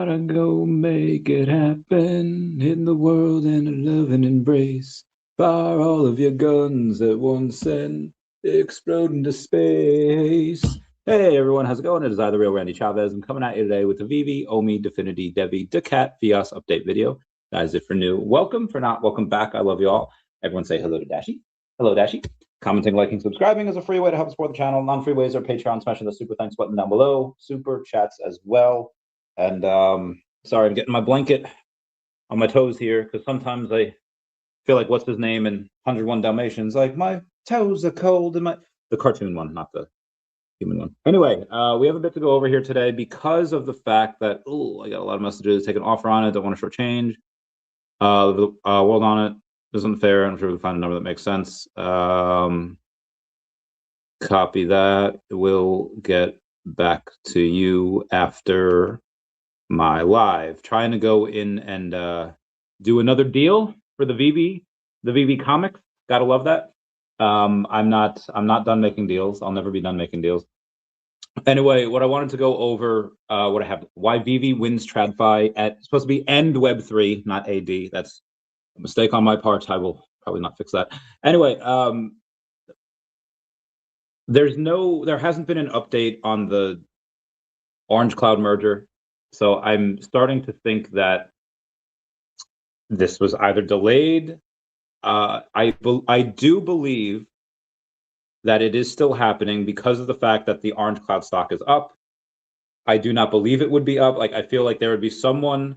Gotta go make it happen in the world in a loving embrace. Fire all of your guns at once and explode into space. Hey everyone, how's it going? It is I, the real Randy Chavez. I'm coming at you today with the VeVe, OMI, DEFINITY, DEVVE, daCat, FIAS update video. Guys, if you're new, welcome. For not, welcome back. I love you all. Everyone say hello to Dashi. Hello, Dashi. Commenting, liking, subscribing is a free way to help support the channel. Non-free ways are Patreon, smashing the super thanks button down below, super chats as well. And sorry, I'm getting my blanket on my toes here because sometimes I feel like what's his name in 101 Dalmatians, like my toes are cold and the cartoon one, not the human one. Anyway, we have a bit to go over here today because of the fact that I got a lot of messages, take an offer on it, don't want to shortchange. The world on it isn't fair. I'm sure we'll find a number that makes sense. Copy that. We'll get back to you after my live. Trying to go in and do another deal for the VeVe comics. Gotta love that. I'm not done making deals. I'll never be done making deals. Anyway, what I wanted to go over, what I have, why VeVe wins tradfi at supposed to be end Web3, not AD. That's a mistake on my part. I will probably not fix that. Anyway, there hasn't been an update on the Orange Cloud merger. So I'm starting to think that this was either delayed. I do believe that it is still happening because of the fact that the Orange Cloud stock is up. I do not believe it would be up. Like, I feel like there would be someone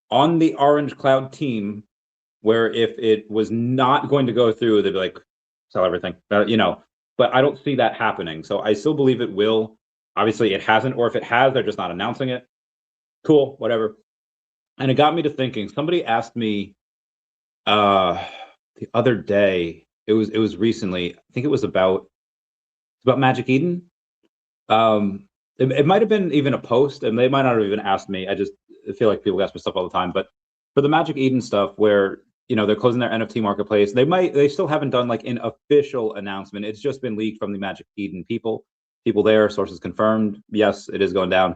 on the Orange Cloud team where if it was not going to go through, they'd be like, sell everything, you know, but I don't see that happening. So I still believe it will. Obviously it hasn't, or if it has, they're just not announcing it. Cool, whatever. And it got me to thinking. Somebody asked me the other day, it was recently, I think it was about Magic Eden. It might have been even a post, and they might not have even asked me. I just feel like people ask me stuff all the time. But for the Magic Eden stuff, where they're closing their NFT marketplace, they still haven't done like an official announcement. It's just been leaked from the Magic Eden people there, sources confirmed. Yes, it is going down.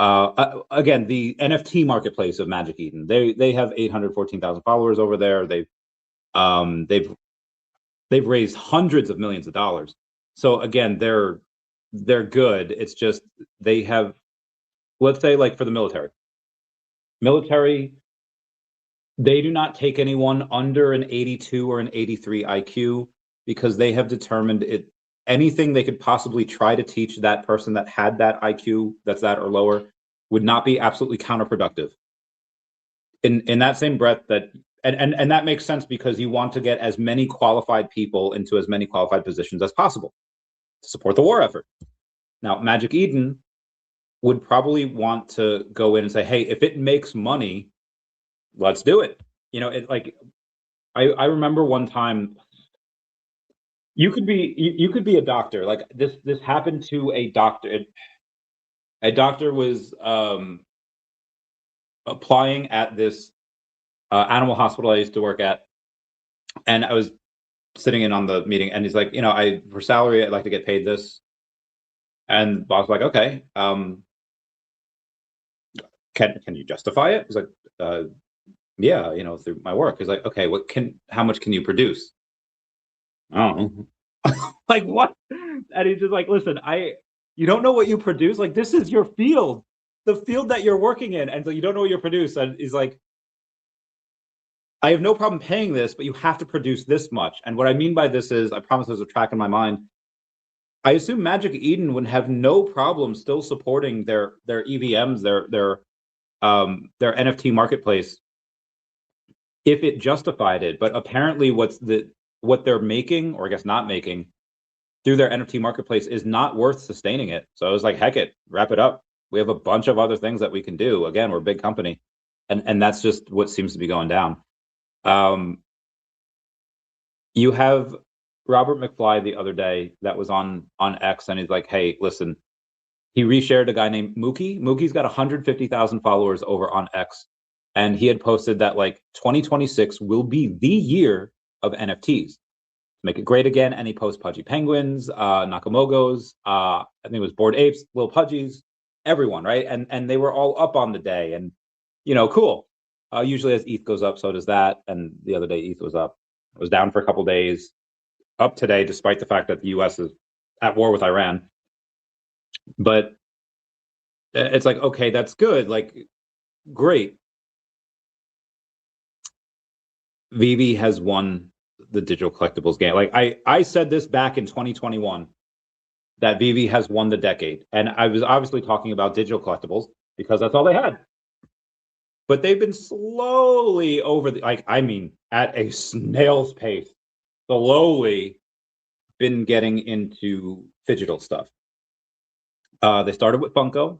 Again, the NFT marketplace of Magic Eden, they have 814,000 followers over there. They've raised hundreds of millions of dollars. So again, they're good. It's just they have, let's say, like for the military, they do not take anyone under an 82 or an 83 IQ because they have determined anything they could possibly try to teach that person that had that IQ, that's that or lower, would not be absolutely counterproductive. In that same breath, and that makes sense because you want to get as many qualified people into as many qualified positions as possible to support the war effort. Now, Magic Eden would probably want to go in and say, hey, if it makes money, let's do it. I remember one time, you could be a doctor. Like this happened to a doctor. A doctor was applying at this animal hospital I used to work at, and I was sitting in on the meeting, and he's like, for salary, I'd like to get paid this. And the boss was like, okay, can you justify it? He's like, yeah, through my work. He's like, okay, how much can you produce? Oh, like what? And he's just like, listen, you don't know what you produce. Like, this is your field, the field that you're working in. And so you don't know what you produce. And he's like, I have no problem paying this, but you have to produce this much. And what I mean by this is, I promise there's a track in my mind. I assume Magic Eden would have no problem still supporting their EVMs, their NFT marketplace, if it justified it. But apparently what they're making, or I guess not making, through their NFT marketplace is not worth sustaining it. So I was like, heck it, wrap it up. We have a bunch of other things that we can do. Again, we're a big company. And that's just what seems to be going down. You have Robert McFly the other day that was on X, and he's like, hey, listen, he reshared a guy named Mookie. Mookie's got 150,000 followers over on X. And he had posted that like 2026 will be the year of NFTs. Make it great again. And he posts Pudgy Penguins, Nakamogos, I think it was Bored Apes, Lil Pudgies, everyone, right? And they were all up on the day, and cool. Usually as ETH goes up, so does that. And the other day ETH was up. It was down for a couple days, up today, despite the fact that the US is at war with Iran. But it's like, okay, that's good. Like, great. VeVe has won the digital collectibles game. Like I said this back in 2021 that VeVe has won the decade. And I was obviously talking about digital collectibles because that's all they had. But they've been slowly at a snail's pace, slowly been getting into digital stuff. They started with Funko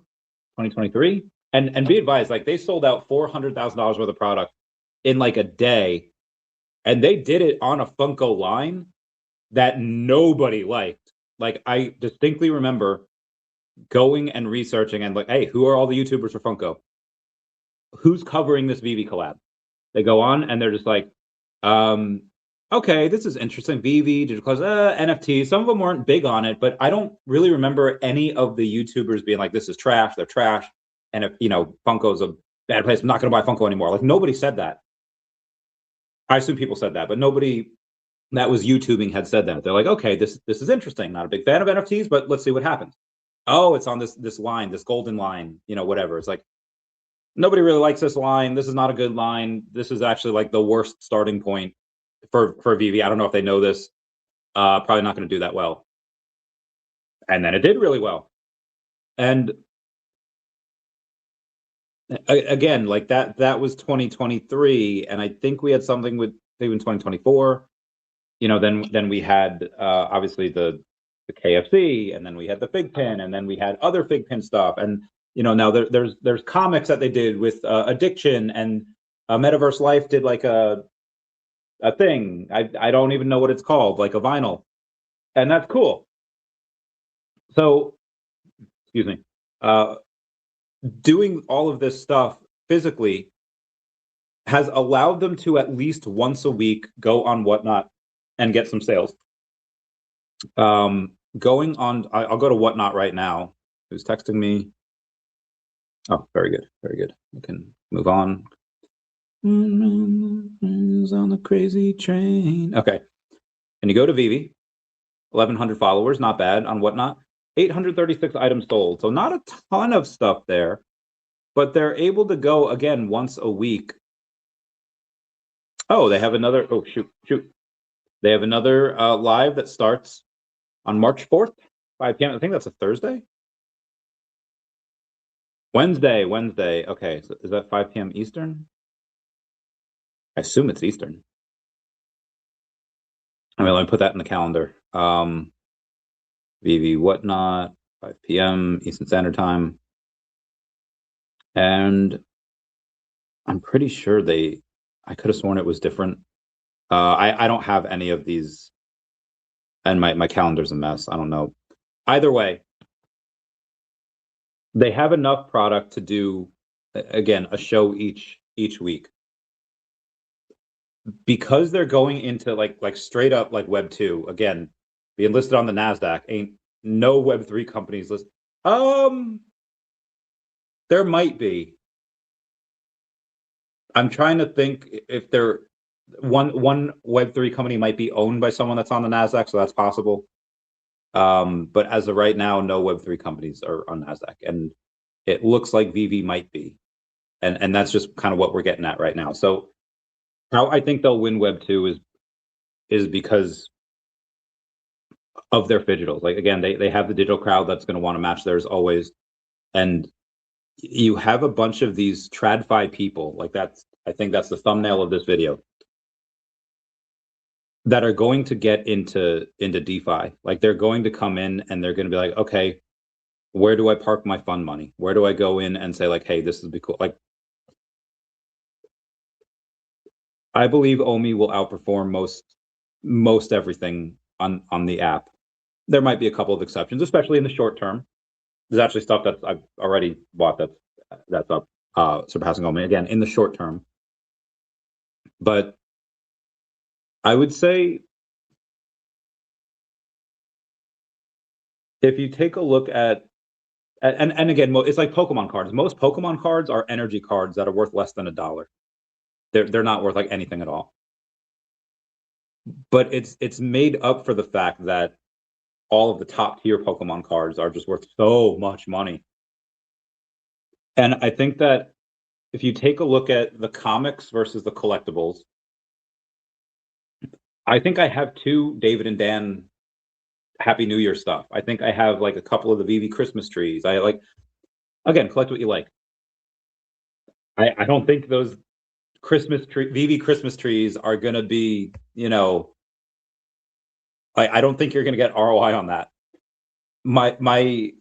2023. And be advised, like they sold out $400,000 worth of product in like a day. And they did it on a Funko line that nobody liked. Like I distinctly remember going and researching and like, hey, who are all the YouTubers for Funko? Who's covering this VeVe collab? They go on and they're just like, okay, this is interesting. VeVe, digital collabs, NFTs. Some of them weren't big on it, but I don't really remember any of the YouTubers being like, this is trash, they're trash. And if, Funko's a bad place, I'm not going to buy Funko anymore. Like nobody said that. I assume people said that, but nobody that was YouTubing had said that. They're like, okay, this is interesting. Not a big fan of NFTs, but let's see what happens. Oh, it's on this line, this golden line, whatever. It's like, nobody really likes this line. This is not a good line. This is actually like the worst starting point for VeVe. I don't know if they know this. Probably not going to do that well. And then it did really well. And again, like that was 2023, and I think we had something with maybe in 2024. Then we had obviously the KFC, and then we had the Fig Pin, and then we had other Fig Pin stuff, and now there's comics that they did with addiction, and Metaverse Life did like a thing. I don't even know what it's called, like a vinyl, and that's cool. So, excuse me. Doing all of this stuff physically has allowed them to at least once a week go on Whatnot and get some sales. Going on, I'll go to Whatnot right now. Who's texting me? Oh, very good, very good. We can move on. Who's on the crazy train? Okay, and you go to VeVe, 1,100 followers, not bad on Whatnot. 836 items sold, so not a ton of stuff there, but they're able to go again once a week. Oh, they have another. Oh, shoot. They have another live that starts on March 4th, 5 p.m. I think that's a Thursday. Wednesday. Okay, so is that 5 p.m. Eastern? I assume it's Eastern. Let me put that in the calendar. VeVe Whatnot, 5 p.m. Eastern Standard Time. And I'm pretty sure I could have sworn it was different. I don't have any of these, and my calendar's a mess. I don't know. Either way, they have enough product to do, again, a show each week. Because they're going into like straight up like Web 2, again, being listed on the NASDAQ, ain't no Web 3 companies listed. There might be. I'm trying to think if there one Web 3 company might be owned by someone that's on the NASDAQ, so that's possible. But as of right now, no Web 3 companies are on NASDAQ, and it looks like VeVe might be, and that's just kind of what we're getting at right now. So how I think they'll win Web 2 is because of their digitals. Like again, they have the digital crowd that's going to want to match theirs always, and you have a bunch of these tradfi people, like I think that's the thumbnail of this video, that are going to get into DeFi. Like they're going to come in and they're going to be like, okay, where do I park my fund money? Where do I go in and say like, hey, this would be cool. Like, I believe OMI will outperform most everything on the app. There might be a couple of exceptions, especially in the short term. There's actually stuff that I've already bought that's up, surpassing OMI again in the short term. But I would say if you take a look at And again, it's like Pokemon cards. Most Pokemon cards are energy cards that are worth less than $1. They're not worth like anything at all. But it's made up for the fact that all of the top tier Pokemon cards are just worth so much money. And I think that if you take a look at the comics versus the collectibles, I think I have 2 David and Dan Happy New Year stuff. I think I have like a couple of the VeVe Christmas trees. I like, again, collect what you like. I don't think those VeVe Christmas trees are gonna be, you know, I don't think you're gonna get ROI on that. My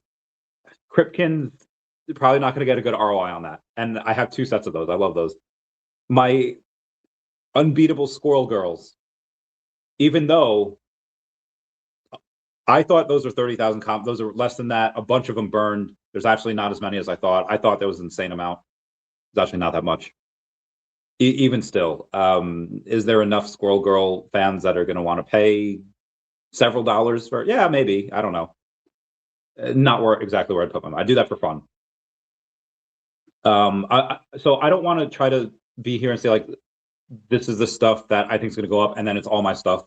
Kripkins, probably not gonna get a good ROI on that. And I have 2 sets of those. I love those. My Unbeatable Squirrel Girls, even though I thought those were 30,000 comp, those are less than that. A bunch of them burned. There's actually not as many as I thought. I thought there was an insane amount. It's actually not that much. Even still, is there enough Squirrel Girl fans that are going to want to pay several dollars for? Yeah, maybe. I don't know. Not exactly where I'd put my mind. I do that for fun. So I don't want to try to be here and say like, this is the stuff that I think is going to go up, and then it's all my stuff.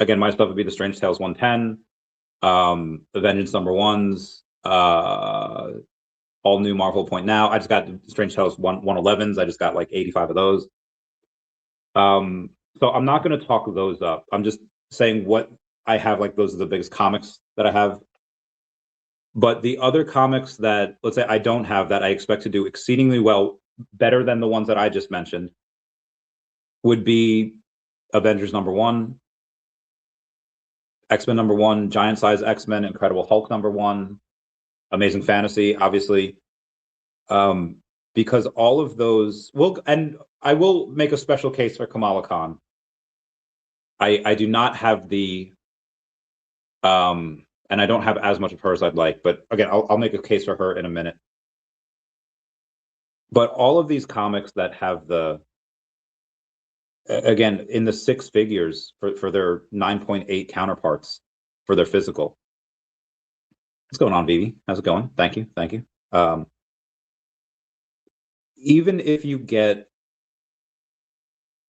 Again, my stuff would be the Strange Tales 110, the Vengeance #1s, all new Marvel Point now. I just got Strange Tales 111s. I just got like 85 of those. So I'm not going to talk those up. I'm just saying what I have, like those are the biggest comics that I have. But the other comics that, let's say, I don't have that I expect to do exceedingly well, better than the ones that I just mentioned, would be Avengers #1, X-Men #1, Giant Size X-Men, Incredible Hulk #1, Amazing Fantasy, obviously, because all of those will, and I will make a special case for Kamala Khan. I do not have the, and I don't have as much of her as I'd like, but again, I'll make a case for her in a minute. But all of these comics that have the, again, in the 6 figures for their 9.8 counterparts for their physical. What's going on, VeVe? How's it going? Thank you. Thank you. Even if you get,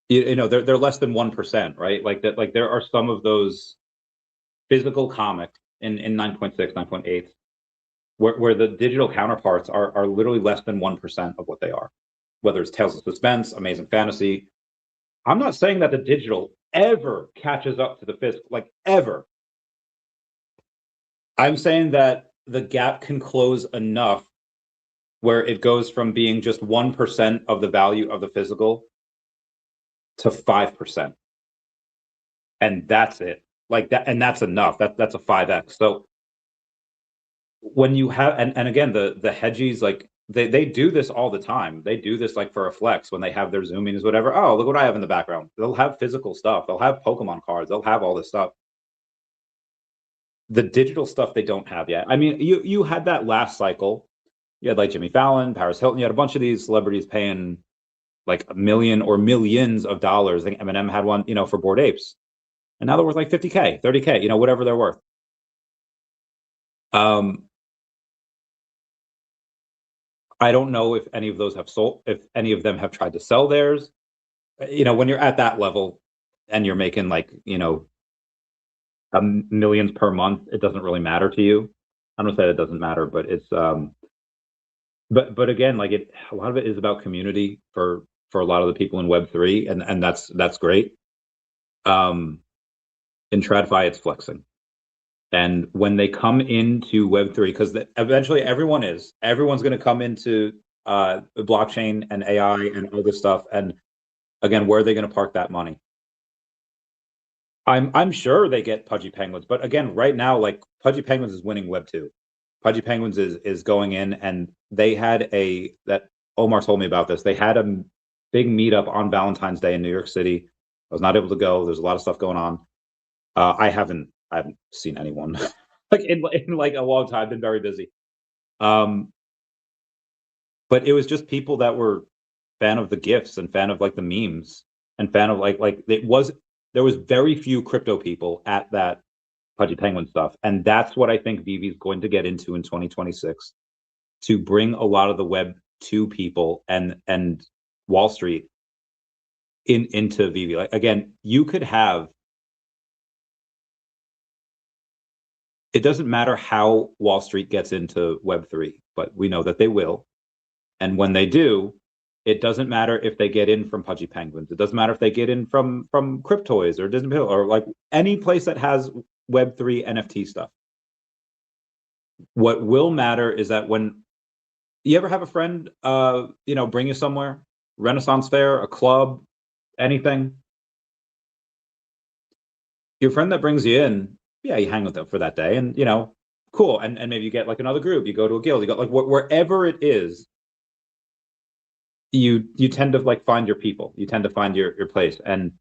you know, they're less than 1%, right? Like that, like there are some of those physical comics in 9.6, 9.8, where the digital counterparts are literally less than 1% of what they are, whether it's Tales of Suspense, Amazing Fantasy. I'm not saying that the digital ever catches up to the physical, like ever. I'm saying that the gap can close enough where it goes from being just 1% of the value of the physical to 5%. And that's it. Like that, and that's enough. That's a 5x. So when you have, and again, the hedgies, like they do this all the time. They do this like for a flex when they have their Zoom meetings, whatever. Oh, look what I have in the background. They'll have physical stuff. They'll have Pokemon cards. They'll have all this stuff. The digital stuff they don't have yet. I mean, you had that last cycle. You had like Jimmy Fallon, Paris Hilton. You had a bunch of these celebrities paying like $1 million or millions of dollars. I think Eminem had one, you know, for Bored Apes, and now they're worth like 50K, 30K, you know, whatever they're worth. I don't know if any of those have sold, if any of them have tried to sell theirs. You know, when you're at that level and you're making like, you know, millions per month, it doesn't really matter to you. I don't say it doesn't matter, but it's but again, like a lot of it is about community for a lot of the people in Web3, and that's great. In TradFi, it's flexing. And when they come into Web3, because eventually everyone's going to come into blockchain and AI and all this stuff. And again, where are they going to park that money? I'm sure they get Pudgy Penguins, but again, right now, like Pudgy Penguins is winning Web2. Pudgy Penguins is going in, and they had that Omar told me about this. They had a big meetup on Valentine's Day in New York City. I was not able to go. There's a lot of stuff going on. I haven't seen anyone like in like a long time. I've been very busy. But it was just people that were fan of the GIFs and fan of like the memes and fan of like there was very few crypto people at that Pudgy Penguin stuff. And that's what I think VeVe is going to get into in 2026, to bring a lot of the Web 2 people and Wall Street into VeVe. Like, again, you could have, it doesn't matter how Wall Street gets into Web3, but we know that they will. And when they do, it doesn't matter if they get in from Pudgy Penguins. It doesn't matter if they get in from Cryptoys or Disney Pill or like any place that has Web3 NFT stuff. What will matter is that when you ever have a friend, bring you somewhere, Renaissance fair, a club, anything, your friend that brings you in, yeah, you hang with them for that day, and cool, and maybe you get like another group, you go to a guild, you got like wherever it is, you tend to like find your people, you tend to find your place, and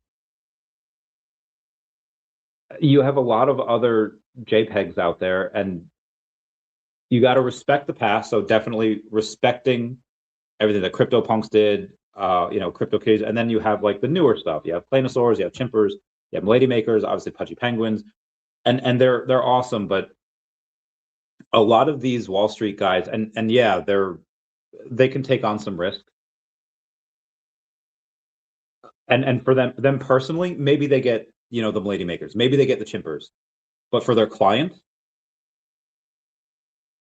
you have a lot of other JPEGs out there, and you got to respect the past. So definitely respecting everything that CryptoPunks did, CryptoKitties, and then you have like the newer stuff. You have Planosaurs, you have Chimpers, you have Lady Makers, obviously Pudgy Penguins, and they're awesome. But a lot of these Wall Street guys, and yeah, they can take on some risk. And for them personally, maybe they get the Lady Makers, maybe they get the Chimpers, but for their clients,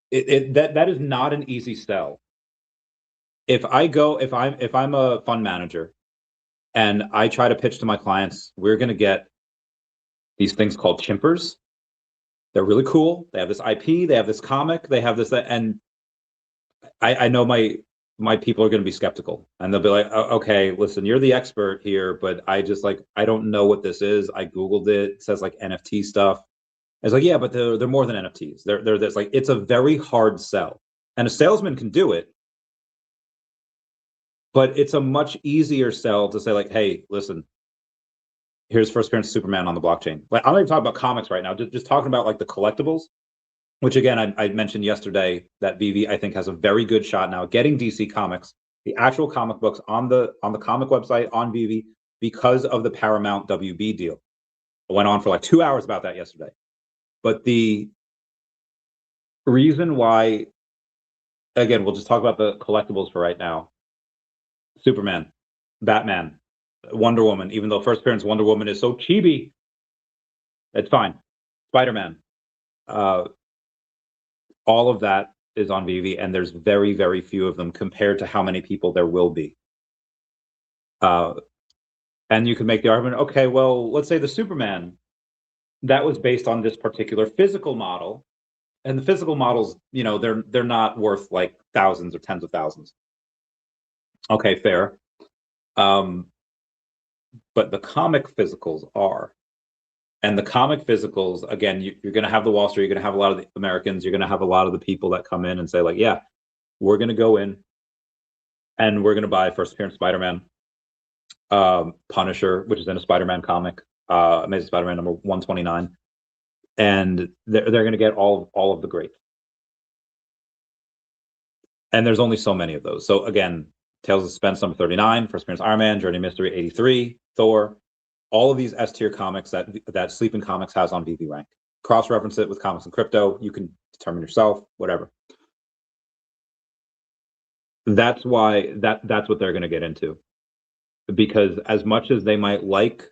that is not an easy sell. If I'm a fund manager and I try to pitch to my clients, we're going to get these things called Chimpers. They're really cool. They have this IP, they have this comic, they have this, and I know my people are going to be skeptical, and they'll be like, okay, listen, you're the expert here, but I don't know what this is. I Googled it. It says like NFT stuff. It's like, yeah, but they're more than NFTs. They're this, like, it's a very hard sell, and a salesman can do it, but it's a much easier sell to say like, hey, listen, here's first appearance Superman on the blockchain. Like, I'm not even talking about comics right now, just talking about like the collectibles, which again, I mentioned yesterday that VeVe, I think, has a very good shot now getting DC Comics, the actual comic books on the comic website on VeVe, because of the Paramount WB deal. I went on for like 2 hours about that yesterday. But the reason why, again, we'll just talk about the collectibles for right now. Superman, Batman, Wonder Woman, even though first appearance Wonder Woman is so chibi, it's fine. Spider-Man, all of that is on VeVe, and there's very, very few of them compared to how many people there will be. And you can make the argument, okay, well, let's say the Superman, that was based on this particular physical model, and the physical models, they're not worth like thousands or tens of thousands. Okay, fair. But the comic physicals are. And the comic physicals, again, you're going to have the Wall Street, you're going to have a lot of the Americans, you're going to have a lot of the people that come in and say like, yeah, we're going to go in and we're going to buy first appearance Spider-Man, Punisher, which is in a Spider-Man comic, Amazing Spider-Man number 129. And they're going to get all of the greats. And there's only so many of those. So again, Tales of Suspense number 39, first appearance Iron Man, Journey Mystery 83, Thor, all of these S tier comics that Sleeping Comics has on VeVe Rank. Cross-reference it with Comics and Crypto. You can determine yourself, whatever. That's why that's what they're going to get into. Because as much as they might like,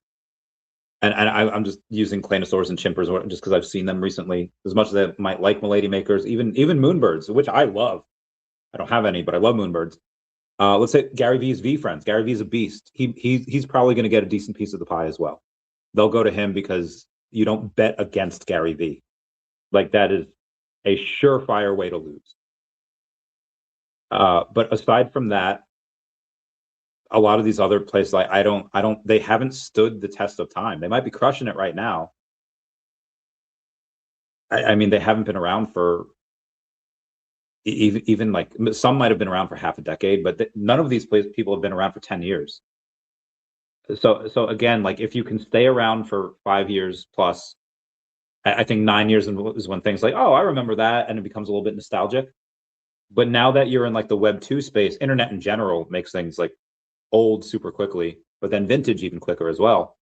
and I'm just using Planosaurs and Chimpers just because I've seen them recently, as much as they might like Milady Makers, even Moonbirds, which I love. I don't have any, but I love Moonbirds. Let's say Gary V's V friends. Gary V's a beast. He's probably going to get a decent piece of the pie as well. They'll go to him because you don't bet against Gary V. Like, that is a surefire way to lose. But aside from that, a lot of these other places, like they haven't stood the test of time. They might be crushing it right now. I mean, they haven't been around for even like, some might have been around for half a decade, but none of these people have been around for 10 years. So again, like, if you can stay around for 5 years plus, I think 9 years is when things like, oh, I remember that, and it becomes a little bit nostalgic. But now that you're in like the Web 2 space, internet in general makes things like old super quickly, but then vintage even quicker as well.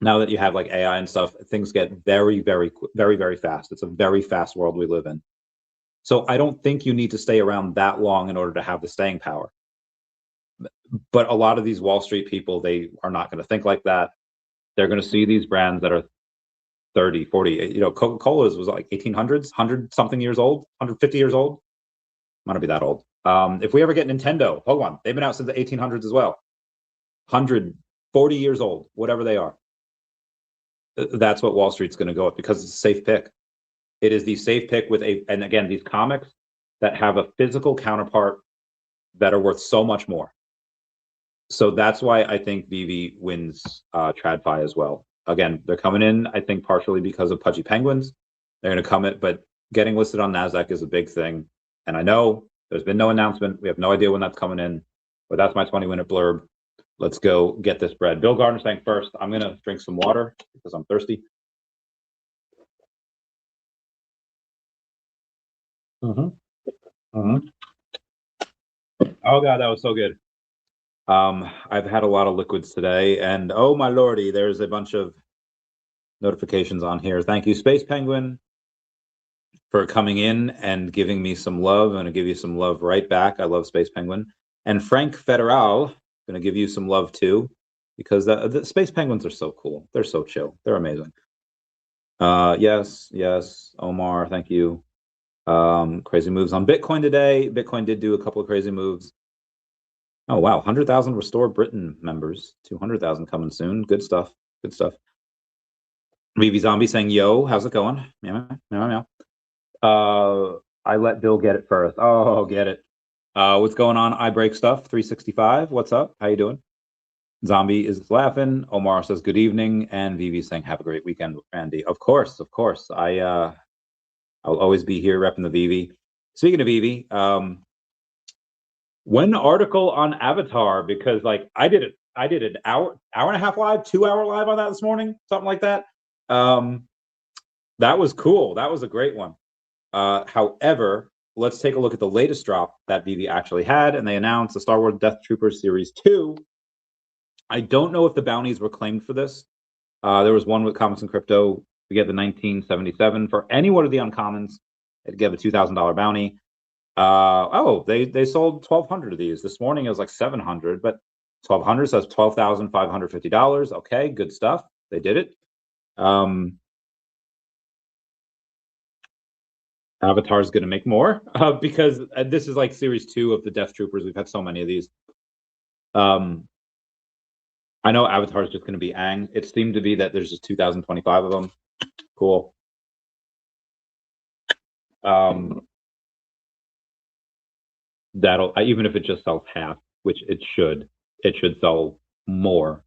Now that you have like AI and stuff, things get very, very, very, very fast. It's a very fast world we live in. So I don't think you need to stay around that long in order to have the staying power. But a lot of these Wall Street people, they are not going to think like that. They're going to see these brands that are 30, 40, Coca-Cola's was like 1800s, 100 something years old, 150 years old. Might not be that old. If we ever get Nintendo, hold on, they've been out since the 1800s as well. 140 years old, whatever they are. That's what Wall Street's going to go with because it's a safe pick. It is the safe pick with and again, these comics that have a physical counterpart that are worth so much more. So that's why I think VeVe wins tradfi as well. Again, they're coming in, I think, partially because of Pudgy Penguins. They're going to come in, but getting listed on NASDAQ is a big thing. And I know there's been no announcement. We have no idea when that's coming in, but that's my 20-minute blurb. Let's go get this bread. Bill Gardner saying first, I'm going to drink some water because I'm thirsty. Oh, God, that was so good. I've had a lot of liquids today, and oh, my lordy, there's a bunch of notifications on here. Thank you, Space Penguin, for coming in and giving me some love. I'm going to give you some love right back. I love Space Penguin. And Frank Federal, going to give you some love too, because the Space Penguins are so cool. They're so chill. They're amazing. Yes. Omar, thank you. Crazy moves on Bitcoin today. Bitcoin did do a couple of crazy moves. Oh, wow. 100,000 Restore Britain members. 200,000 coming soon. Good stuff. Good stuff. VeVe Zombie saying, yo, how's it going? Meow, meow, meow. I let Bill get it first. Oh, get it. What's going on? I break stuff. 365. What's up? How you doing? Zombie is laughing. Omar says, good evening. And VeVe saying, have a great weekend, Randy. Of course. I'll always be here repping the VeVe. Speaking of VeVe, one article on Avatar, because like I did an hour and a half live, 2-hour live on that this morning, something like that. That was cool. That was a great one. However, let's take a look at the latest drop that VeVe actually had, and they announced the Star Wars Death Troopers Series 2. I don't know if the bounties were claimed for this. There was one with Comics and Crypto. We get the 1977 for any one of the uncommons. It'd give a $2,000 bounty. They sold 1,200 of these. This morning it was like 700, but 1,200 says $12,550. Okay, good stuff. They did it. Avatar's going to make more because this is like series 2 of the Death Troopers. We've had so many of these. I know Avatar is just going to be Aang. It seemed to be that there's just 2,025 of them. Cool. That'll, even if it just sells half, which it should sell more,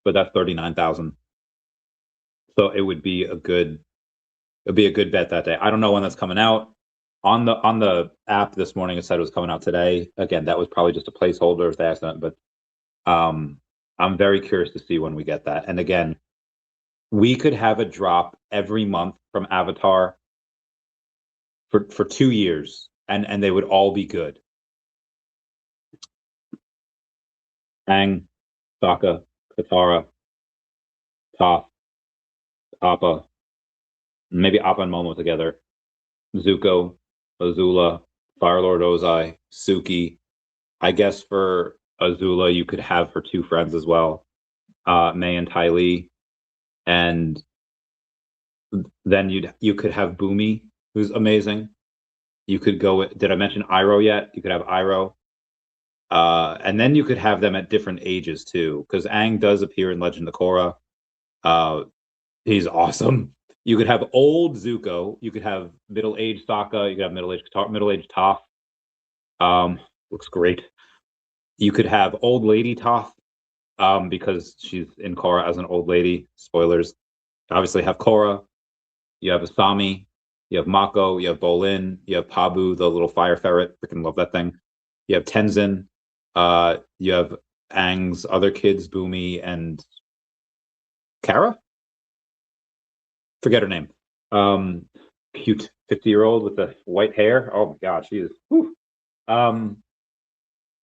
but that's 39,000. So it would be a good bet that day. I don't know when that's coming out. On the app this morning, it said it was coming out today. Again, that was probably just a placeholder if they asked that, but I'm very curious to see when we get that. And again, we could have a drop every month from Avatar for 2 years, and they would all be good. Aang, Sokka, Katara, Toph, Appa, maybe Appa and Momo together, Zuko, Azula, Firelord Ozai, Suki. I guess for Azula, you could have her 2 friends as well, May and Ty Lee, and then you could have Boomy, who's amazing. You could go with, did I mention Iroh yet? You could have Iroh. And then you could have them at different ages too, because Aang does appear in Legend of Korra. He's awesome. You could have old Zuko. You could have middle-aged Sokka. You could have middle-aged Toph. Looks great. You could have old lady Toph, because she's in Korra as an old lady. Spoilers. Obviously have Korra. You have Asami. You have Mako. You have Bolin. You have Pabu, the little fire ferret. Freaking love that thing. You have Tenzin. You have Aang's other kids, Boomy and Kara. Forget her name. Cute 50-year-old with the white hair. Oh my God, she is. Whew.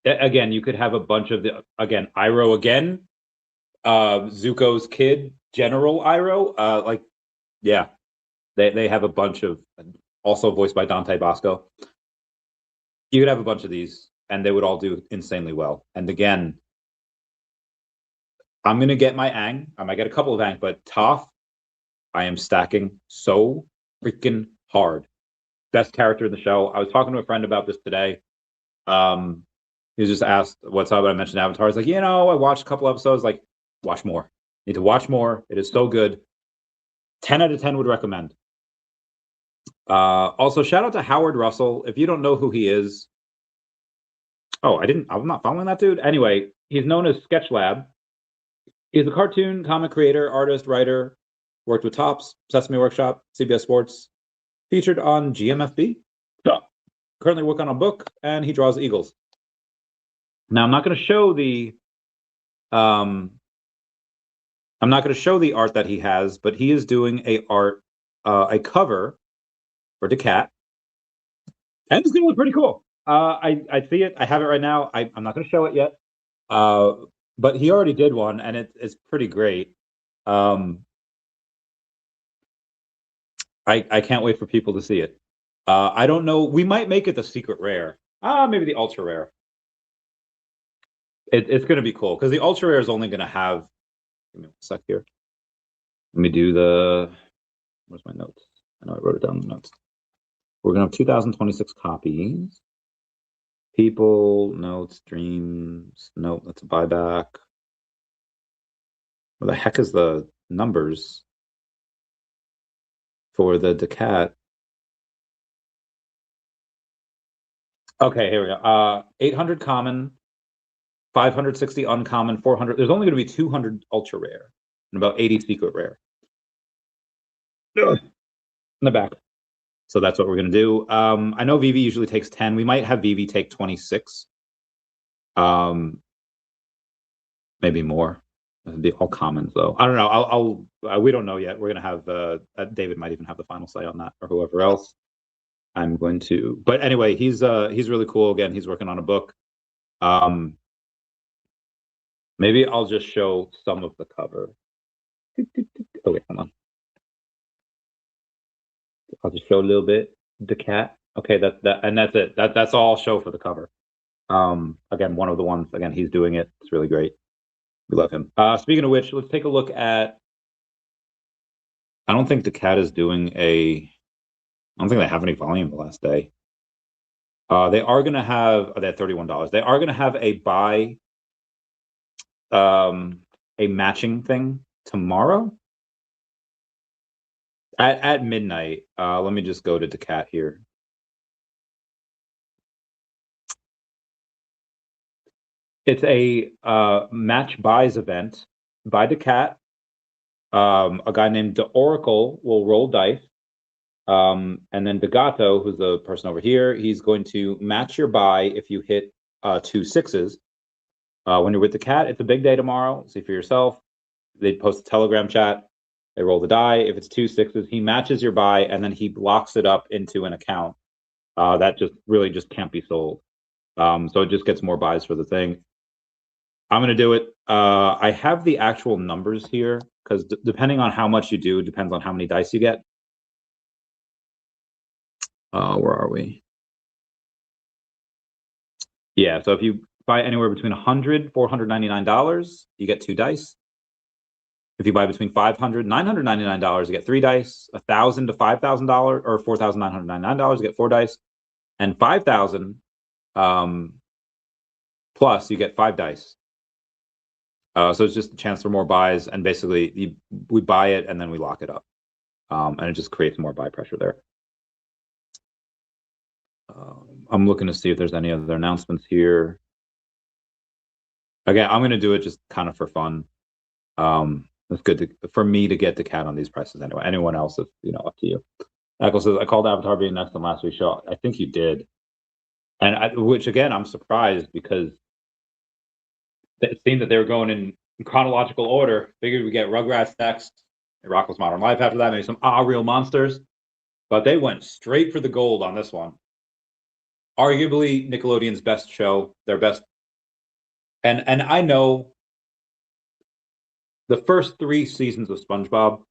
Again, you could have a bunch of Iroh again, Zuko's kid, general IRO, like, yeah, they have a bunch of, also voiced by Dante Bosco. You could have a bunch of these, and they would all do insanely well. And again, I'm gonna get my Aang. I might get a couple of Aang, but Toph, I am stacking so freaking hard. Best character in the show. I was talking to a friend about this today. He just asked what's up, and I mentioned Avatar. He's like, I watched a couple episodes. Like, watch more. Need to watch more. It is so good. 10 out of 10 would recommend. Also, shout out to Howard Russell. If you don't know who he is, I'm not following that dude. Anyway, he's known as Sketchlab. He's a cartoon, comic creator, artist, writer, worked with Tops, Sesame Workshop, CBS Sports, featured on GMFB. Currently working on a book, and he draws eagles. Now, I'm not going to show the art that he has, but he is doing a cover for daCat, and it's going to look pretty cool. I see it. I have it right now. I'm not going to show it yet, but he already did one, and it's pretty great. I can't wait for people to see it. I don't know. We might make it the secret rare. Maybe the ultra rare. It's going to be cool because the ultra rare is only going to have. Give me a sec here. Let me do the. Where's my notes? I know I wrote it down in the notes. We're going to have 2026 copies. People, notes, dreams. Nope, that's a buyback. Where the heck is the numbers for the daCat? Okay, here we go. 800 common, 560 uncommon, 400. There's only going to be 200 ultra rare and about 80 secret rare. In the back. So that's what we're going to do. I know VeVe usually takes 10. We might have VeVe take 26. Maybe more. It'd be all commons though. I don't know. We don't know yet. We're going to have David might even have the final say on that, or whoever else. I'm going to, but anyway, he's really cool. Again, he's working on a book. Maybe I'll just show some of the cover. Oh wait, hold on. I'll just show a little bit. daCat. Okay, that's it. That's all I'll show for the cover. Again, one of the ones. Again, he's doing it. It's really great. We love him. Speaking of which, let's take a look at. I don't think daCat is doing a. I don't think they have any volume the last day. They are going to have. They had $31. They are going to have a buy. A matching thing tomorrow at midnight. Let me just go to daCat here. It's a match buys event by daCat. A guy named Oracle will roll dice. And then Degato, who's the person over here, he's going to match your buy if you hit 2 6s. When you're with daCat, it's a big day tomorrow. See for yourself. They post a Telegram chat. They roll the die. If it's 2 6s, he matches your buy, and then he locks it up into an account. That just can't be sold. So it just gets more buys for the thing. I'm going to do it. I have the actual numbers here because depending on how much you do, depends on how many dice you get. Where are we? Yeah, so if you buy anywhere between $100, $499, you get 2 dice. If you buy between $500, $999, you get 3 dice. $1,000 to $5,000 or $4,999, you get 4 dice. And $5,000 plus, you get 5 dice. So it's just a chance for more buys, and basically we buy it and then we lock it up, and it just creates more buy pressure there. I'm looking to see if there's any other announcements here. Again, I'm going to do it just kind of for fun. It's good for me to get daCat on these prices anyway. Anyone else, it's up to you. Echo says, I called Avatar being next on last week's show. I think you did. And which again, I'm surprised because it seemed that they were going in chronological order. Figured we get Rugrats next, Rocko's Modern Life after that, maybe some Real Monsters. But they went straight for the gold on this one. Arguably Nickelodeon's best show, their best. And I know The first 3 seasons of SpongeBob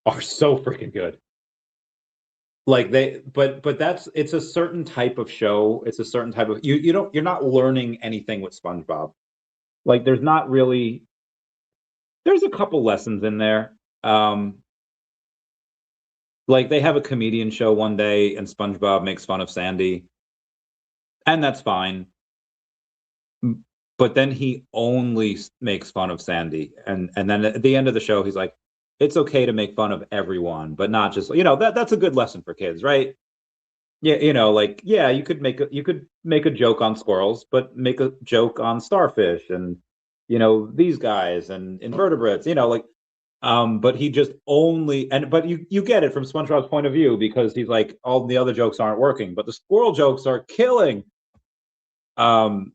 are so freaking good. Like but it's a certain type of show. It's a certain type of you're not learning anything with SpongeBob. Like there's a couple lessons in there. Like they have a comedian show one day and SpongeBob makes fun of Sandy, and that's fine. But then he only makes fun of Sandy, and then at the end of the show he's like, it's okay to make fun of everyone, but not just, that's a good lesson for kids, right? Yeah, like, yeah, you could make a joke on squirrels, but make a joke on starfish and these guys and invertebrates, like, but he just but you get it from SpongeBob's point of view, because he's like, all the other jokes aren't working, but the squirrel jokes are killing. And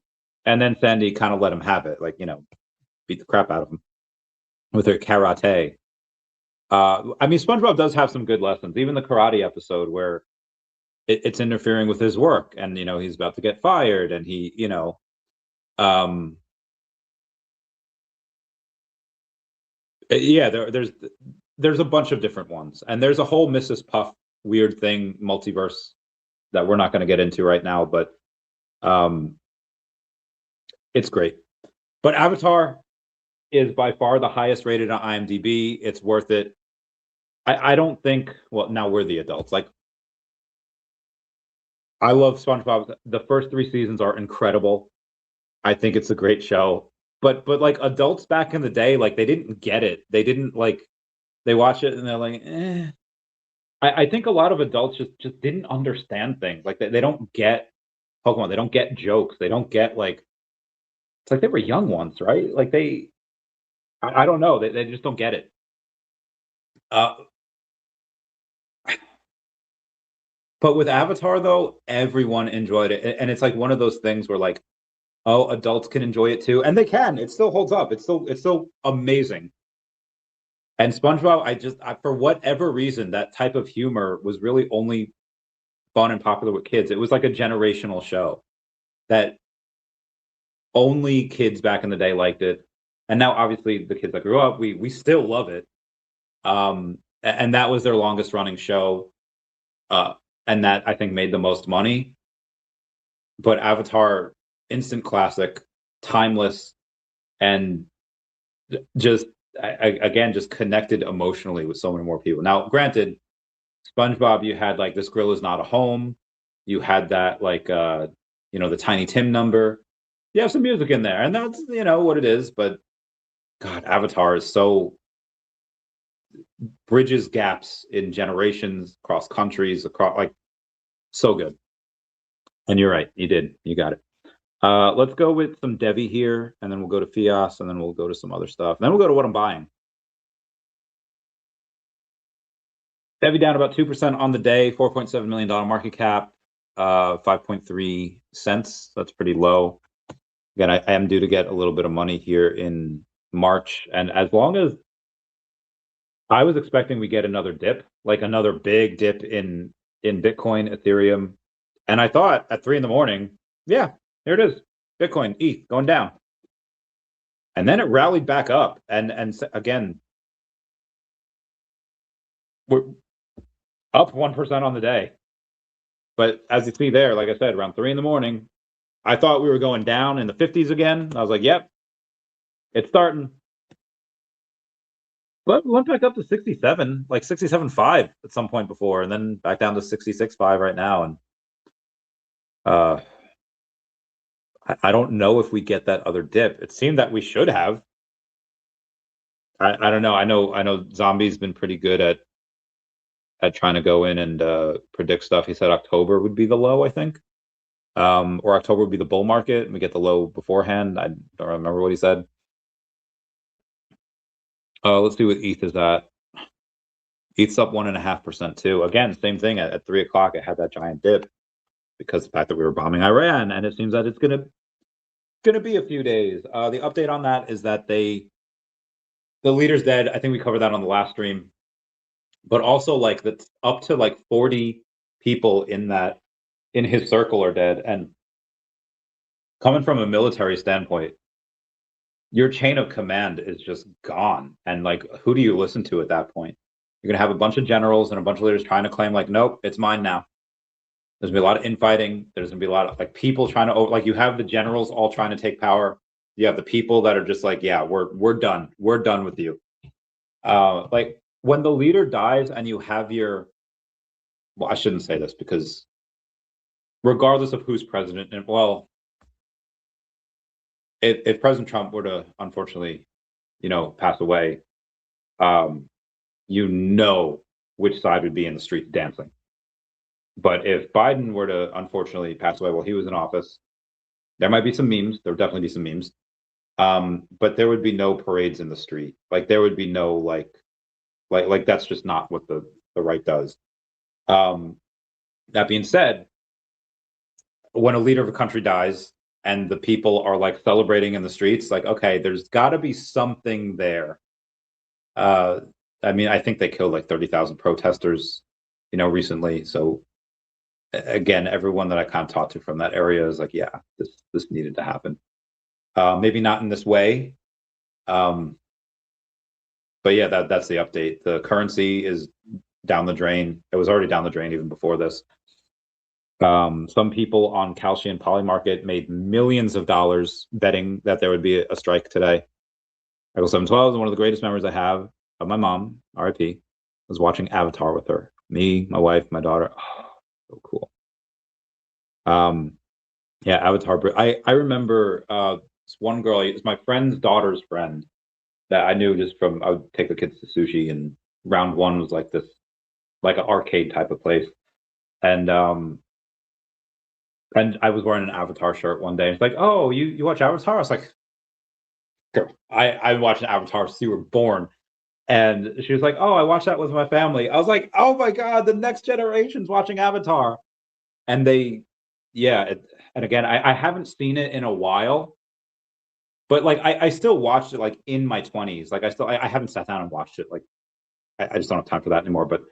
then Sandy kind of let him have it, like, beat the crap out of him with her karate. I mean, SpongeBob does have some good lessons, even the karate episode where it's interfering with his work, and he's about to get fired, and he, yeah, there's a bunch of different ones, and there's a whole Mrs. Puff weird thing multiverse that we're not going to get into right now, but it's great. But Avatar is by far the highest rated on IMDb. It's worth it. I don't think, well, now we're the adults. Like, I love SpongeBob. The first 3 seasons are incredible. I think it's a great show. But like adults back in the day, like they didn't get it. They didn't they watch it and they're like, eh. I think a lot of adults just didn't understand things. Like they don't get Pokemon. They don't get jokes. They don't get it's like they were young once, right? Like I don't know. They just don't get it. But with Avatar, though, everyone enjoyed it, and it's like one of those things where like, oh, adults can enjoy it too, and they can. It still holds up. It's still amazing. And SpongeBob, for whatever reason, that type of humor was really only fun and popular with kids. It was like a generational show that only kids back in the day liked it, and now obviously the kids that grew up, we still love it. And that was their longest running show, and that I think made the most money. But Avatar, instant classic, timeless, and just again just connected emotionally with so many more people. Now, granted, SpongeBob, you had like This Grill Is Not a Home, you had that the Tiny Tim number. You have some music in there, and that's what it is. But God, Avatar is so bridges gaps in generations, across countries, across so good. And you're right, you got it. Let's go with some DEVVE here, and then we'll go to FIAS, and then we'll go to some other stuff. And then we'll go to what I'm buying. DEVVE down about 2% on the day, $4.7 million market cap, 5.3 cents. That's pretty low. Again, I am due to get a little bit of money here in March, and as long as I was expecting we get another dip, like another big dip in Bitcoin, Ethereum, and I thought at 3 a.m, yeah, here it is, Bitcoin, ETH going down, and then it rallied back up, and again, we're up 1% on the day. But as you see there, like I said, around 3 a.m, I thought we were going down in the 50s again. I was like, yep, it's starting. But went back up to 67, like 67.5 at some point before, and then back down to 66.5 right now. And I don't know if we get that other dip. It seemed that we should have. I don't know. I know Zombie's been pretty good at trying to go in and predict stuff. He said October would be the low, I think. Or October would be the bull market, and we get the low beforehand. I don't remember what he said. Let's see what ETH is at. ETH's up 1.5% too. Again, same thing. At 3 o'clock, it had that giant dip because of the fact that we were bombing Iran, and it seems that it's gonna be a few days. The update on that is that the leader's dead. I think we covered that on the last stream, but also like that's up to like 40 people in his circle are dead. And coming from a military standpoint, your chain of command is just gone. And like, who do you listen to at that point? You're gonna have a bunch of generals and a bunch of leaders trying to claim like, nope, it's mine now. There's gonna be a lot of infighting. There's gonna be a lot of like people trying to like, you have the generals all trying to take power. You have the people that are just like, yeah, we're done. We're done with you. Like when the leader dies and you have your, well, I shouldn't say this because regardless of who's president, and well, if President Trump were to unfortunately, pass away, you know which side would be in the streets dancing. But if Biden were to unfortunately pass away while he was in office, there might be some memes. There would definitely be some memes. But there would be no parades in the street. Like there would be no like that's just not what the right does. That being said, when a leader of a country dies and the people are like celebrating in the streets, like, okay, there's got to be something there. I mean, I think they killed like 30,000 protesters, recently. So again, everyone that I kind of talked to from that area is like, yeah, this needed to happen. Maybe not in this way. But yeah, that's the update. The currency is down the drain. It was already down the drain even before this. Some people on Kalshi and Poly Market made millions of dollars betting that there would be a strike today. Michael 712 is one of the greatest memories I have of my mom, RIP, was watching Avatar with her. Me, my wife, my daughter. Oh, so cool. Yeah, Avatar. I remember this one girl, it's my friend's daughter's friend that I knew just from, I would take the kids to sushi, and round one was like this, like an arcade type of place. And I was wearing an Avatar shirt one day. It's like, oh, you watch Avatar? I was like, girl, I watched Avatar since you were born. And she was like, oh, I watched that with my family. I was like, oh my God, the next generation's watching Avatar. And and again, I haven't seen it in a while, but like I still watched it like in my 20s. Like I haven't sat down and watched it. Like I just don't have time for that anymore. But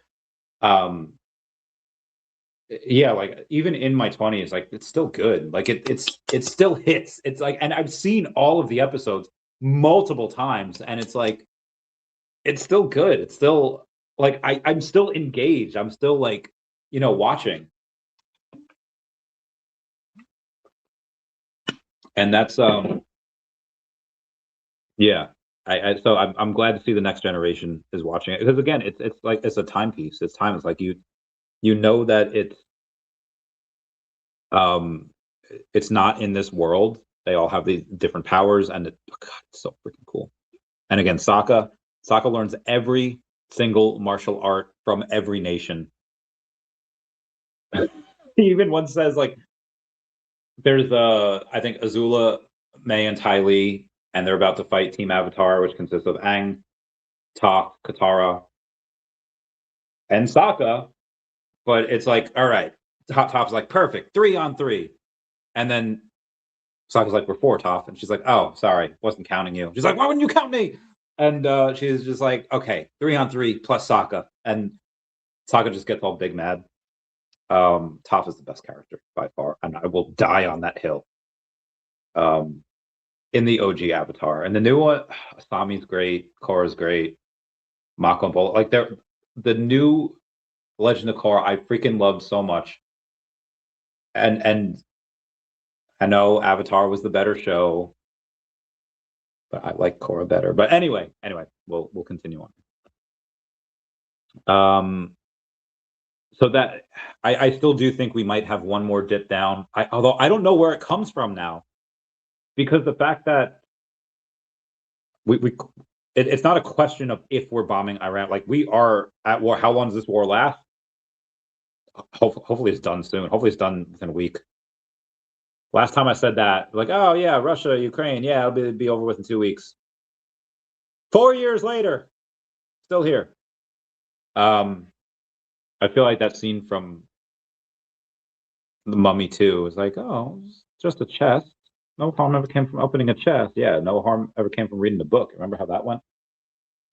yeah, like even in my 20s, like it's still good. Like it still hits. It's like, and I've seen all of the episodes multiple times, and it's like it's still good. It's still like I'm still engaged. I'm still like, watching. And that's yeah. So I'm glad to see the next generation is watching it, because again, it's like it's a timepiece. It's time. It's like you know that it's not in this world. They all have these different powers, and God, it's so freaking cool. And again, Sokka learns every single martial art from every nation. He even once says like, there's I think Azula, May, and Ty Lee, and they're about to fight Team Avatar, which consists of Aang, Toph, Katara, and Sokka. But it's like, all right, Toph's like, perfect, 3-on-3. And then Sokka's like, we're 4, Toph. And she's like, oh, sorry, wasn't counting you. She's like, why wouldn't you count me? And she's just like, okay, 3-on-3 plus Sokka. And Sokka just gets all big mad. Toph is the best character by far, and I will die on that hill. In the OG Avatar, and the new one, Asami's great, Korra's great, Mako and Bola, like the new Legend of Korra, I freaking loved so much. And I know Avatar was the better show, but I like Korra better. But anyway, we'll continue on. So that I still do think we might have one more dip down. Although I don't know where it comes from now, because the fact that it's not a question of if we're bombing Iran. Like, we are at war. How long does this war last? Hopefully it's done soon. Hopefully it's done within a week. Last time I said that, like, oh yeah, Russia, Ukraine, yeah, it'll be over with in 2 weeks. 4 years later, still here. I feel like that scene from The Mummy 2 is like, oh, it's just a chest. No harm ever came from opening a chest. Yeah, no harm ever came from reading the book. Remember how that went?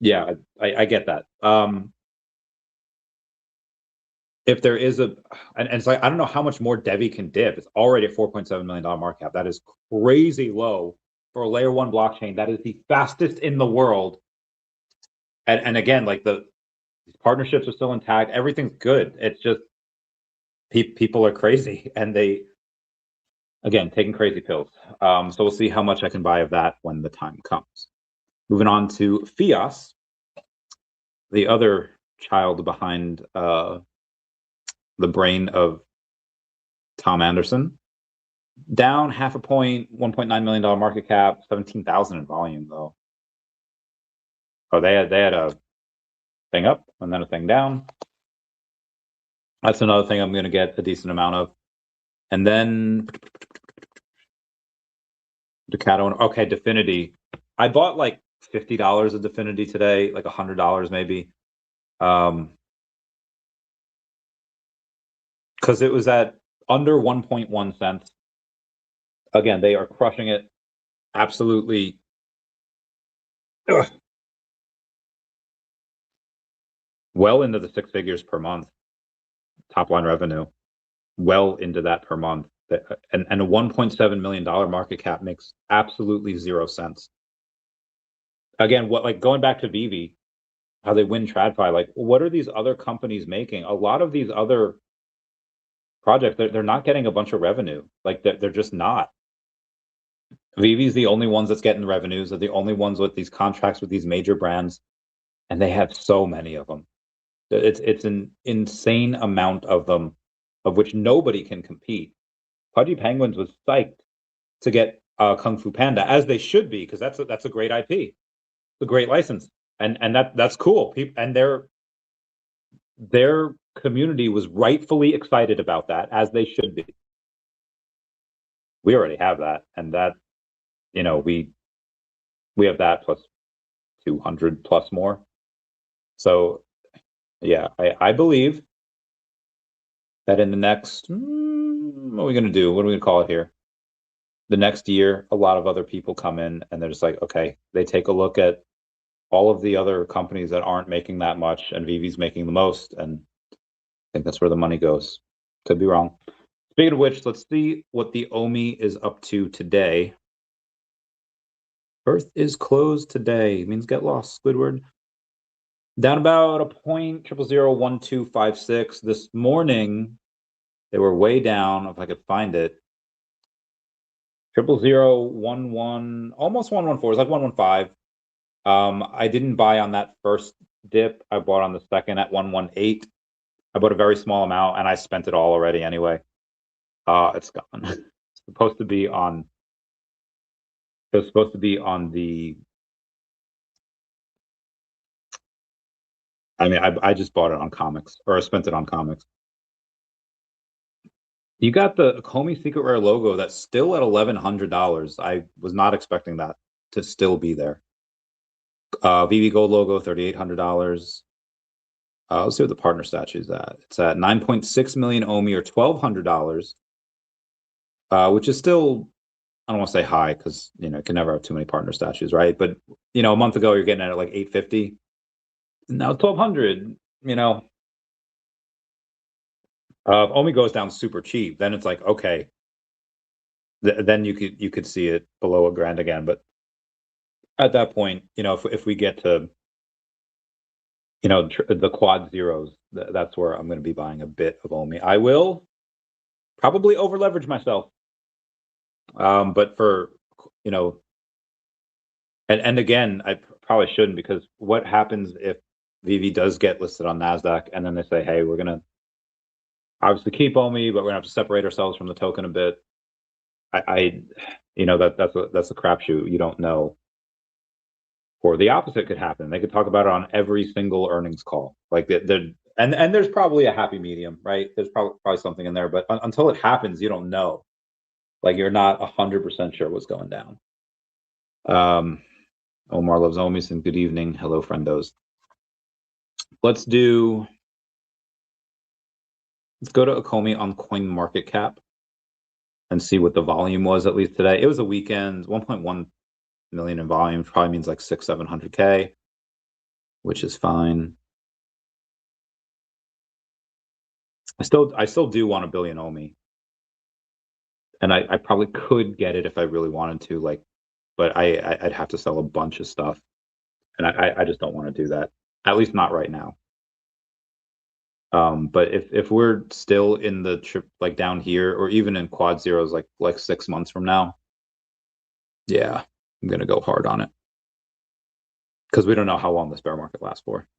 Yeah, I get that. If there is and it's like, I don't know how much more DEVVE can dip. It's already a $4.7 million market cap. That is crazy low for a layer 1 blockchain that is the fastest in the world. And again, like these partnerships are still intact. Everything's good. It's just people are crazy, and they, again, taking crazy pills. So we'll see how much I can buy of that when the time comes. Moving on to FIAS, the other child behind the brain of Tom Anderson. Down half a point, $1.9 million market cap, 17,000 in volume though. Oh, they had a thing up and then a thing down. That's another thing I'm going to get a decent amount of. And then daCat, okay, Definity. I bought like $50 of Definity today, like $100 maybe. Because it was at under 1.1 cents. Again, they are crushing it. Absolutely. Ugh. Well into the 6 figures per month. Top line revenue. Well into that per month. And a $1.7 million market cap makes absolutely 0 sense. Again, like going back to VeVe, how they win TradFi, like what are these other companies making? A lot of these other projects, they're not getting a bunch of revenue. Like they're just not. VeVe's the only ones that's getting the revenues. They're the only ones with these contracts with these major brands, and they have so many of them. It's an insane amount of them, of which nobody can compete. Pudgy Penguins was psyched to get Kung Fu Panda, as they should be, because that's a great IP, it's a great license, and that's cool. And their community was rightfully excited about that, as they should be. We already have that, and that, you know, we have that plus 200 plus more. So yeah, I believe that in the next, what are we going to do? What are we going to call it here? The next year, a lot of other people come in and they're just like, okay, they take a look at all of the other companies that aren't making that much, and VeVe's making the most. And I think that's where the money goes. Could be wrong. Speaking of which, let's see what the OMI is up to today. Earth is closed today. It means get lost, Squidward. Down about a 0.001256. This morning, they were way down. If I could find it, 0.0011, almost 114. It's like 115. I didn't buy on that first dip. I bought on the second at 118. I bought a very small amount, and I spent it all already anyway. It's gone. It's supposed to be on. It was supposed to be on the. I mean, I just bought it on comics, or I spent it on comics. You got the Comey Secret Rare logo that's still at $1,100. I was not expecting that to still be there. VeVe Gold logo, $3,800. Let's see what the partner statue is at. It's at 9.6 million OMI, or $1,200, which is still, I don't want to say high, because you can never have too many partner statues, right? But a month ago you're getting it at like 850. Now 1,200. OMI goes down super cheap. Then it's like, okay, then you could see it below $1,000 again. But at that point, if we get to the quad zeros, that's where I'm going to be buying a bit of OMI. I will probably over leverage myself, but for and again, I probably shouldn't, because what happens if VeVe does get listed on NASDAQ and then they say, hey, we're going to obviously keep OMI, but we're going to have to separate ourselves from the token a bit. That's a crapshoot. You don't know. Or the opposite could happen. They could talk about it on every single earnings call. Like and there's probably a happy medium, right? There's probably something in there, but until it happens, you don't know. Like you're not 100% sure what's going down. Omar loves OMIs, and good evening. Hello, friendos. Let's go to Akomi on CoinMarketCap and see what the volume was, at least today. It was a weekend, 1.1 million in volume, probably means like 600-700K, which is fine. I still do want 1 billion OMI, and I probably could get it if I really wanted to, like but I'd have to sell a bunch of stuff, and I just don't want to do that, at least not right now. But if we're still in the trip, like down here, or even in quad zeros, like 6 months from now, yeah, I'm gonna go hard on it because we don't know how long this bear market lasts for.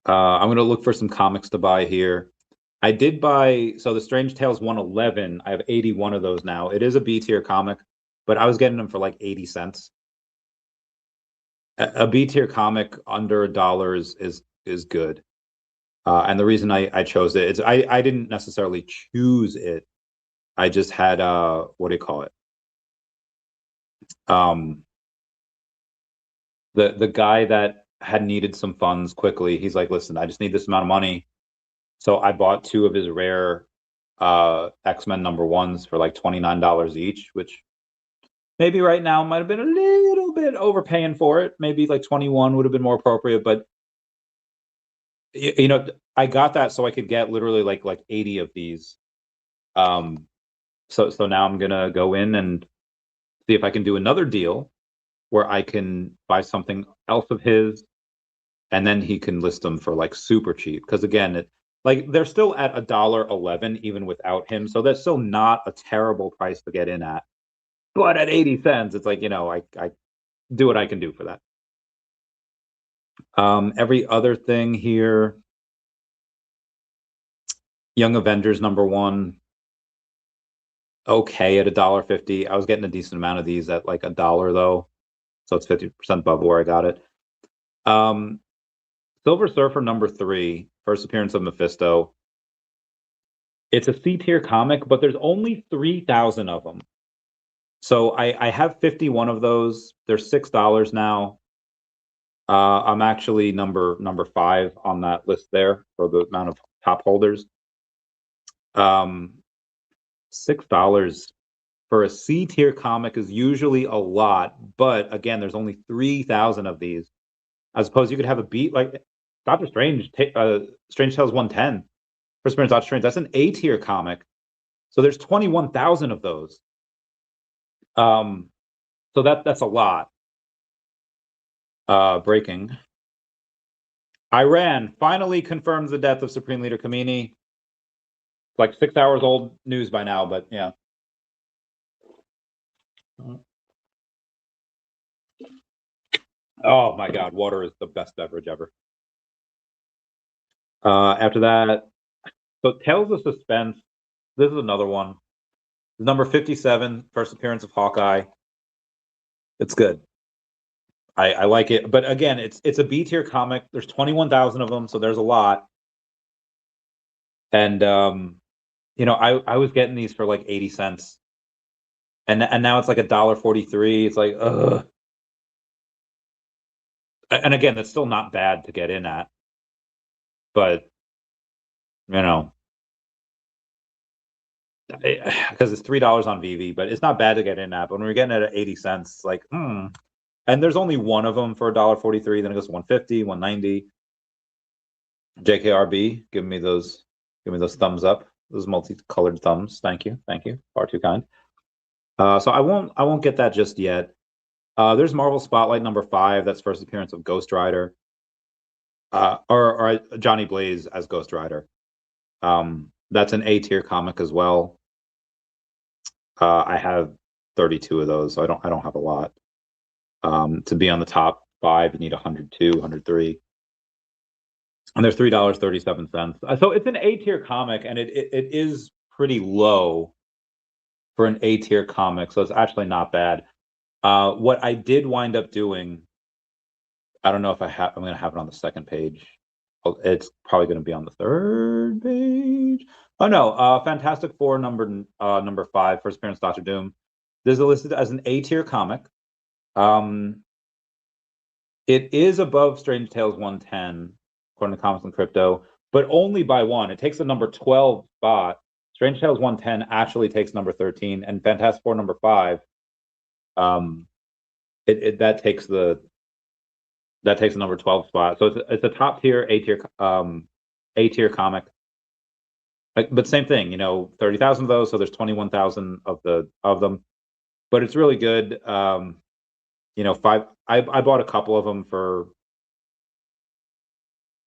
I'm gonna look for some comics to buy here. I did buy, so the Strange Tales 111. I have 81 of those now. It is a B tier comic, but I was getting them for like 80 cents. A B tier comic under $1 is good. And the reason I chose it is I didn't necessarily choose it. I just had what do you call it? The guy that had needed some funds quickly, he's like, listen, I just need this amount of money. So I bought 2 of his rare X-Men #1s for like $29 each, which maybe right now might have been a little bit overpaying for it. Maybe like 21 would have been more appropriate, but you know, I got that so I could get literally like 80 of these. So now I'm gonna go in and see if I can do another deal where I can buy something else of his, and then he can list them for like super cheap. Because again, like they're still at $1.11 even without him, so that's still not a terrible price to get in at. But at 80 cents, it's like, you know, I do what I can do for that. Every other thing here, Young Avengers #1, okay at $1.50. I was getting a decent amount of these at like $1 though, so it's 50% above where I got it. Silver Surfer #3, first appearance of Mephisto. It's a C tier comic, but there's only 3,000 of them. So I have 51 of those. They're $6 now. I'm actually number 5 on that list there for the amount of top holders. $6 for a C tier comic is usually a lot, but again, there's only 3,000 of these. I suppose you could have a beat like Doctor Strange, Strange Tales 110, First Appearance Doctor Strange. That's an A tier comic, so there's 21,000 of those. So that's a lot. Breaking. Iran finally confirms the death of Supreme Leader Khomeini. Like 6 hours old news by now, but yeah. Oh my God, water is the best beverage ever. After that, so Tales of Suspense. This is another one. Number 57, first appearance of Hawkeye. It's good. I like it, but again, it's a B tier comic. There's 21,000 of them, so there's a lot. And you know, I was getting these for like 80 cents, and now it's like $1.43. It's like, ugh. And again, that's still not bad to get in at, but you know, because it's $3 on VeVe, but it's not bad to get in at. But when we're getting it at 80 cents, it's like, And there's only one of them for $1.43. Then it goes to 150, 190. JKRB, give me those thumbs up, those multicolored thumbs. Thank you, far too kind. So I won't get that just yet. There's Marvel Spotlight #5. That's first appearance of Ghost Rider, or Johnny Blaze as Ghost Rider. That's an A tier comic as well. I have 32 of those, so I don't have a lot. To be on the top 5, you need 102, 103. And they're $3.37. So it's an A tier comic, and it is pretty low for an A tier comic, so it's actually not bad. What I did wind up doing, I don't know if I'm going to have it on the second page. It's probably going to be on the third page. Oh no, Fantastic Four number 5, first appearance Doctor Doom. This is listed as an A tier comic. It is above Strange Tales 110, according to Comics and Crypto, but only by 1. It takes the number 12 spot. Strange Tales 110 actually takes number 13, and Fantastic Four #5, that takes the number 12 spot. So it's a top tier A tier comic. But same thing, you know, 30,000 of those, so there's 21,000 of them. but it's really good. You know, I bought a couple of them for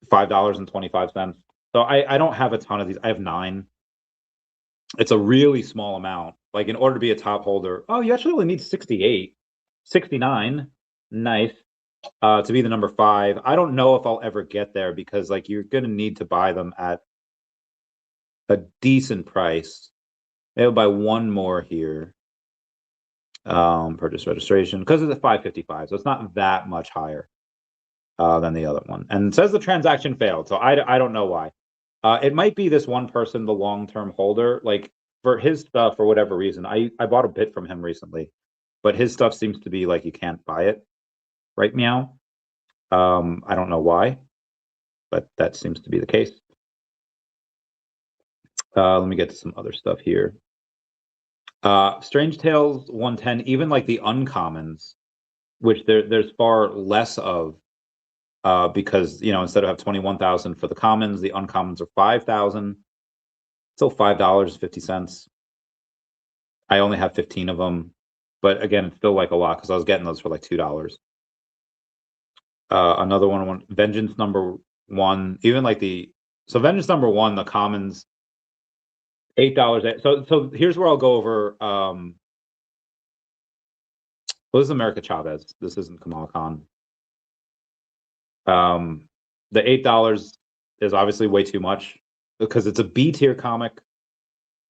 $5.25. So I don't have a ton of these. I have 9. It's a really small amount. Like, in order to be a top holder, oh, you actually only need 68, 69. Nice. To be the number 5. I don't know if I'll ever get there because, like, you're going to need to buy them at a decent price. Maybe I'll buy one more here. Purchase registration, because it's a 555, so it's not that much higher than the other one. And it says the transaction failed, so I don't know why. It might be this one person, the long-term holder, like for his stuff, for whatever reason. I bought a bit from him recently, but his stuff seems to be like you can't buy it right now. I don't know why, but that seems to be the case. Let me get to some other stuff here. Strange Tales 110, even like the uncommons, which there's far less of, because, you know, instead of have 21,000 for the commons, the uncommons are 5,000. Still $5.50. I only have 15 of them, but again, it's still like a lot because I was getting those for like $2. Another one, Vengeance number 1, even like so Vengeance number 1, the commons, $8. So here's where I'll go over. Well, this is America Chavez. This isn't Kamala Khan. The $8 is obviously way too much because it's a B tier comic.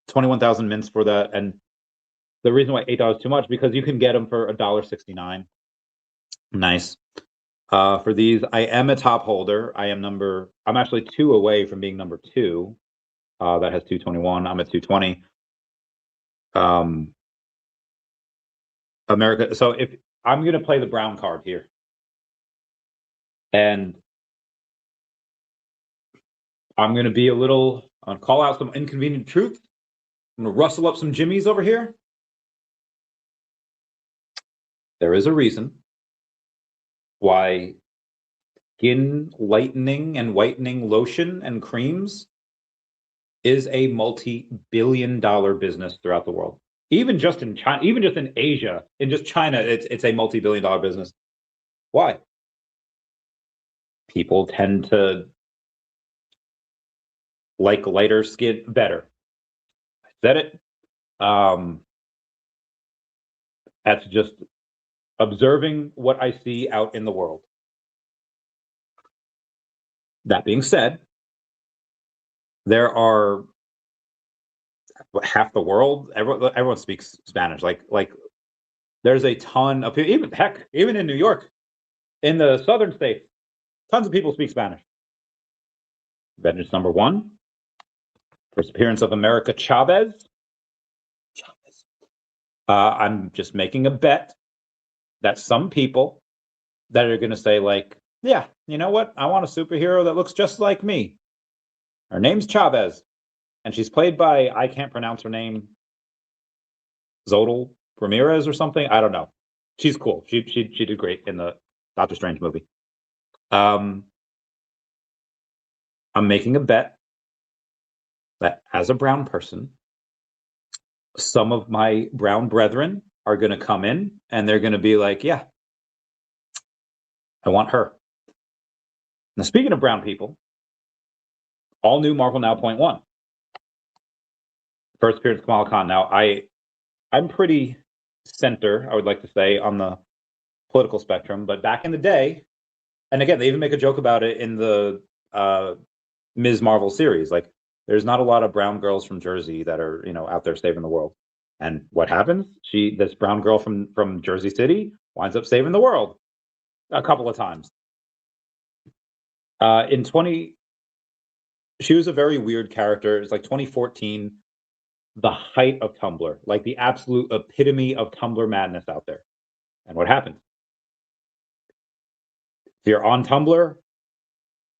21,000 mints for that, and the reason why $8 is too much because you can get them for $1.69. Nice. For these, I am a top holder. I'm actually 2 away from being number 2. That has 221. I'm at 220. America. So if I'm going to play the brown card here, and I'm going to be I'll call out some inconvenient truth. I'm going to rustle up some jimmies over here. There is a reason why skin lightening and whitening lotion and creams is a multi-billion-dollar business throughout the world. Even just in China, even just in Asia, in just China, it's a multi-billion-dollar business. Why? People tend to like lighter skin better. I said it. That's just observing what I see out in the world. That being said, there are half the world, everyone speaks Spanish. Like there's a ton of people, even in New York, in the southern states, tons of people speak Spanish. Vengeance number 1, first appearance of America Chavez. I'm just making a bet that some people that are going to say, like, yeah, you know what? I want a superhero that looks just like me. Her name's Chavez, and she's played by, I can't pronounce her name, Zodal Ramirez or something. I don't know. She's cool. She did great in the Doctor Strange movie. I'm making a bet that as a brown person, some of my brown brethren are going to come in and they're going to be like, yeah, I want her. Now, speaking of brown people, all new Marvel Now .1. First appearance Kamala Khan. Now, I'm pretty center, I would like to say, on the political spectrum, but back in the day, and again, they even make a joke about it in the Ms. Marvel series, like, there's not a lot of brown girls from Jersey that are, you know, out there saving the world. And what happens? This brown girl from Jersey City winds up saving the world a couple of times. She was a very weird character. It's like 2014, the height of Tumblr, like the absolute epitome of Tumblr madness out there. And what happened? If you're on Tumblr,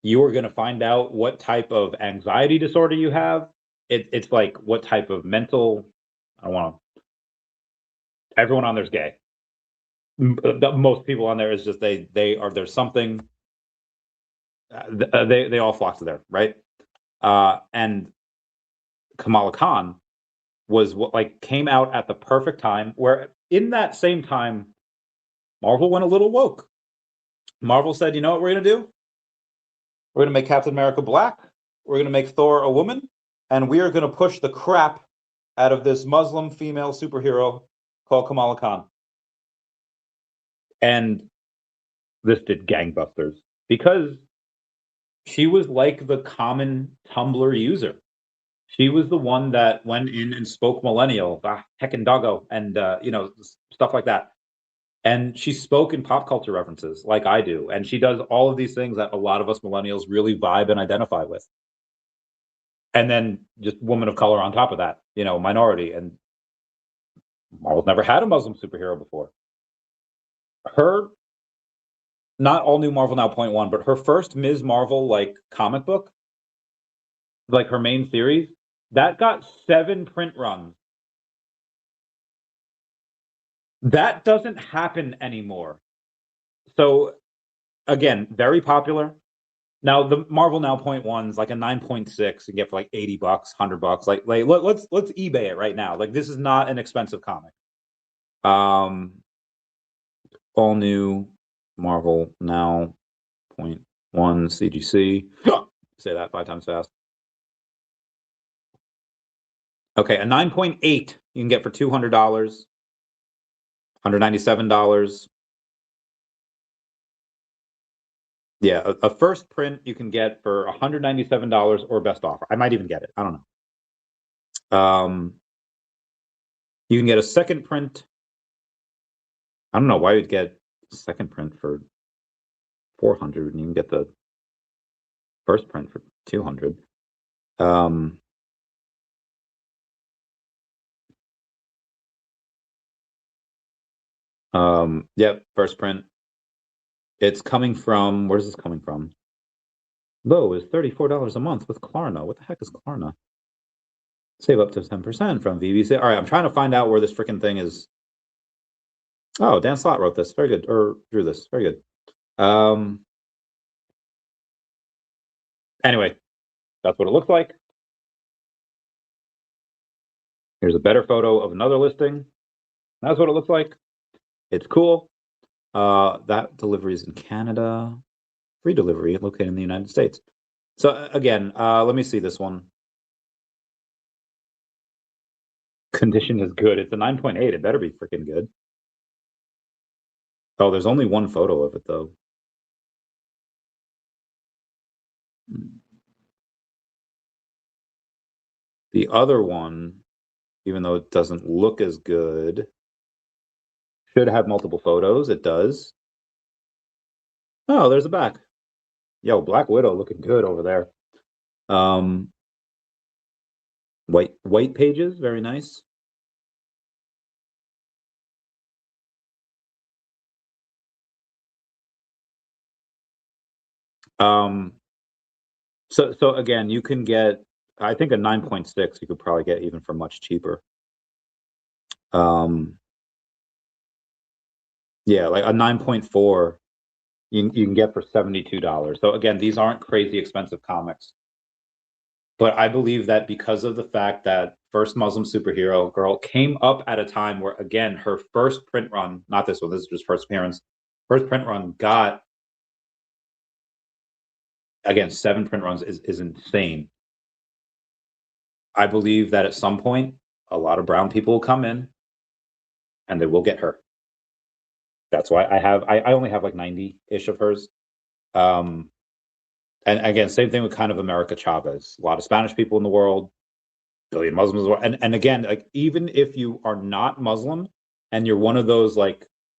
you are going to find out what type of anxiety disorder you have. It's like what type of mental, everyone on there's gay. Most people on there is just, there's something, they all flock to there, right? And Kamala Khan was came out at the perfect time where in that same time, Marvel went a little woke. Marvel said, you know what we're going to do? We're going to make Captain America black. We're going to make Thor a woman. And we are going to push the crap out of this Muslim female superhero called Kamala Khan. And this did gangbusters because she was like the common Tumblr user. She was the one that went in and spoke millennial, heckin' doggo, and stuff like that. And she spoke in pop culture references like I do. And she does all of these things that a lot of us millennials really vibe and identify with. And then just woman of color on top of that, minority. And Marvel's never had a Muslim superhero before. Her, not all new Marvel now .1, but her first Ms. Marvel comic book, her main series, that got 7 print runs. That doesn't happen anymore. So again, very popular. Now the Marvel Now .1's like a 9.6 you get for like $80, $100. Let's eBay it right now. This is not an expensive comic. All new Marvel Now .1 CGC. Say that 5 times fast. Okay, a 9.8 you can get for $200, $197. Yeah, a first print you can get for $197 or best offer. I might even get it. I don't know. You can get a second print. I don't know why you'd get a second print for $400 and you can get the first print for $200. Yep, first print. It's coming from, where's this coming from? Low is $34 a month with Klarna. What the heck is Klarna? Save up to 10% from VeVe. All right, I'm trying to find out where this freaking thing is. Oh, Dan Slott wrote this. Very good. Or drew this. Very good. Anyway, that's what it looks like. Here's a better photo of another listing. That's what it looks like. It's cool. That delivery is in Canada. Free delivery located in the United States. So again, let me see this one. Condition is good. It's a 9.8. It better be freaking good. Oh, there's only one photo of it though. The other one, even though it doesn't look as good, should have multiple photos. It does. Oh, there's a back. Yo, Black Widow looking good over there. White pages, very nice. So again, you can get, I think a 9.6 you could probably get even for much cheaper. Yeah, like a 9.4 you can get for $72. So again, these aren't crazy expensive comics. But I believe that because of the fact that first Muslim superhero girl came up at a time where, again, her first print run, not this one, this is just first appearance, first print run got, again, 7 print runs is insane. I believe that at some point, a lot of brown people will come in and they will get her. That's why I only have like 90-ish of hers. And again, same thing with kind of America Chavez. A lot of Spanish people in the world, billion Muslims as well. And again, like even if you are not Muslim and you're one of those and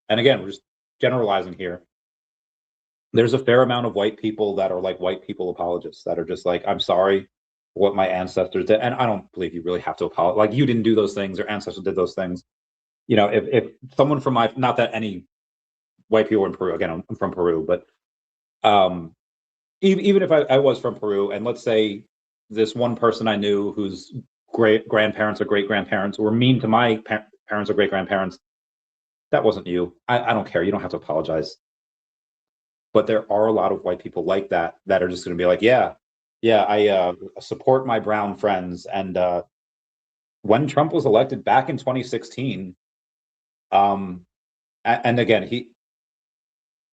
again, we're just generalizing here. There's a fair amount of white people that are like white people apologists that are just like, I'm sorry for what my ancestors did. And I don't believe you really have to apologize. Like you didn't do those things, your ancestors did those things. If someone from not that any white people in Peru, again, I'm from Peru, but even if I was from Peru, and let's say this one person I knew whose great grandparents or great grandparents were mean to my parents or great grandparents, that wasn't you. I don't care. You don't have to apologize. But there are a lot of white people like that are just going to be like, yeah, I support my brown friends. And when Trump was elected back in 2016, And again,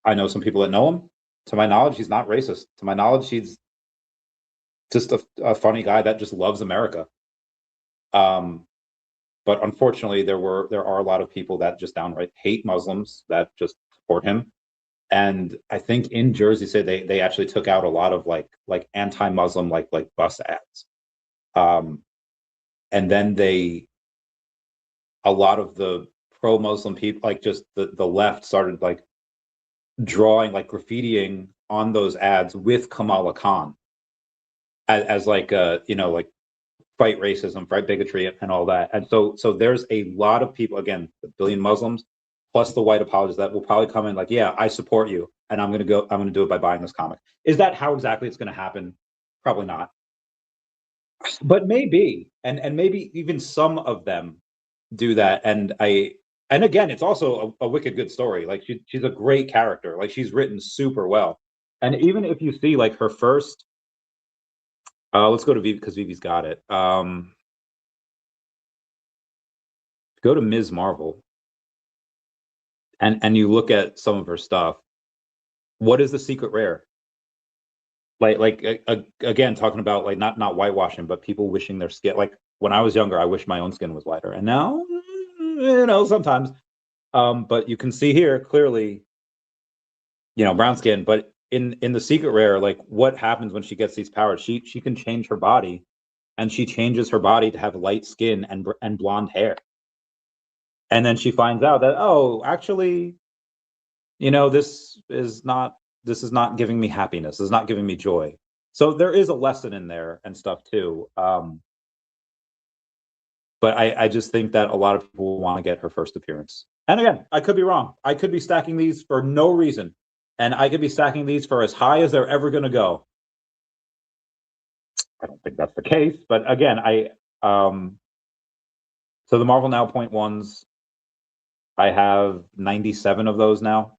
I know some people that know him. To my knowledge, he's not racist. To my knowledge, he's just a funny guy that just loves America. But unfortunately, there are a lot of people that just downright hate Muslims that just support him. And I think in Jersey City, they actually took out a lot of like anti-Muslim like bus ads. And then a lot of the pro-Muslim people, like just the left, started like drawing, like graffitiing on those ads with Kamala Khan as like like fight racism, fight bigotry, and all that. And so there's a lot of people, again, the billion Muslims plus the white apologists that will probably come in like, yeah, I support you, and I'm gonna do it by buying this comic. Is that how exactly it's gonna happen? Probably not. But maybe, and maybe even some of them do that. And again, it's also a wicked good story. Like she's a great character. Like she's written super well. And even if you see like her first, let's go to VeVe because VeVe's got it. Go to Ms. Marvel, and you look at some of her stuff. What is the secret rare? Again, talking about like not whitewashing, but people wishing their skin. Like when I was younger, I wish my own skin was whiter, and now, sometimes. But you can see here clearly, brown skin. But in the secret rare, like what happens when she gets these powers? She can change her body, and she changes her body to have light skin and blonde hair. And then she finds out that, oh, actually, this is not giving me happiness. This is not giving me joy. So there is a lesson in there and stuff too. But I just think that a lot of people want to get her first appearance. And again, I could be wrong. I could be stacking these for no reason. And I could be stacking these for as high as they're ever going to go. I don't think that's the case. But again, so the Marvel Now .1s, I have 97 of those now.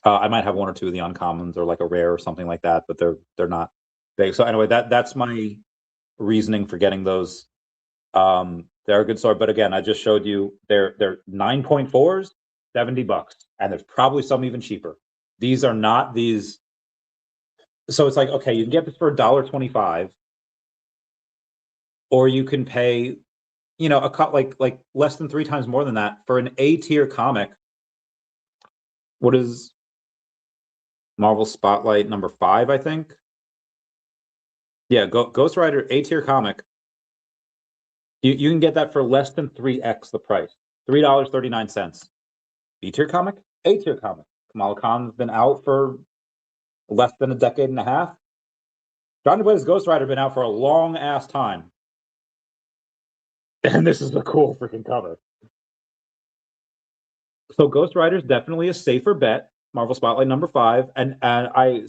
I might have one or two of the uncommons or like a rare or something like that, but they're not big. So anyway, that's my reasoning for getting those. They're a good story, but again, I just showed you they're 9.4s, $70, and there's probably some even cheaper. These are not these. So it's like, okay, you can get this for $1.25, or you can pay, a cut like less than 3 times more than that for an A tier comic. What is Marvel Spotlight number 5, I think? Yeah, Ghost Rider A tier comic. You can get that for less than 3x the price, $3.39. B tier comic, A tier comic. Kamala Khan's been out for less than a decade and a half. Johnny Blaze's Ghost Rider been out for a long ass time, and this is a cool freaking cover. So Ghost Rider is definitely a safer bet. Marvel Spotlight number 5, and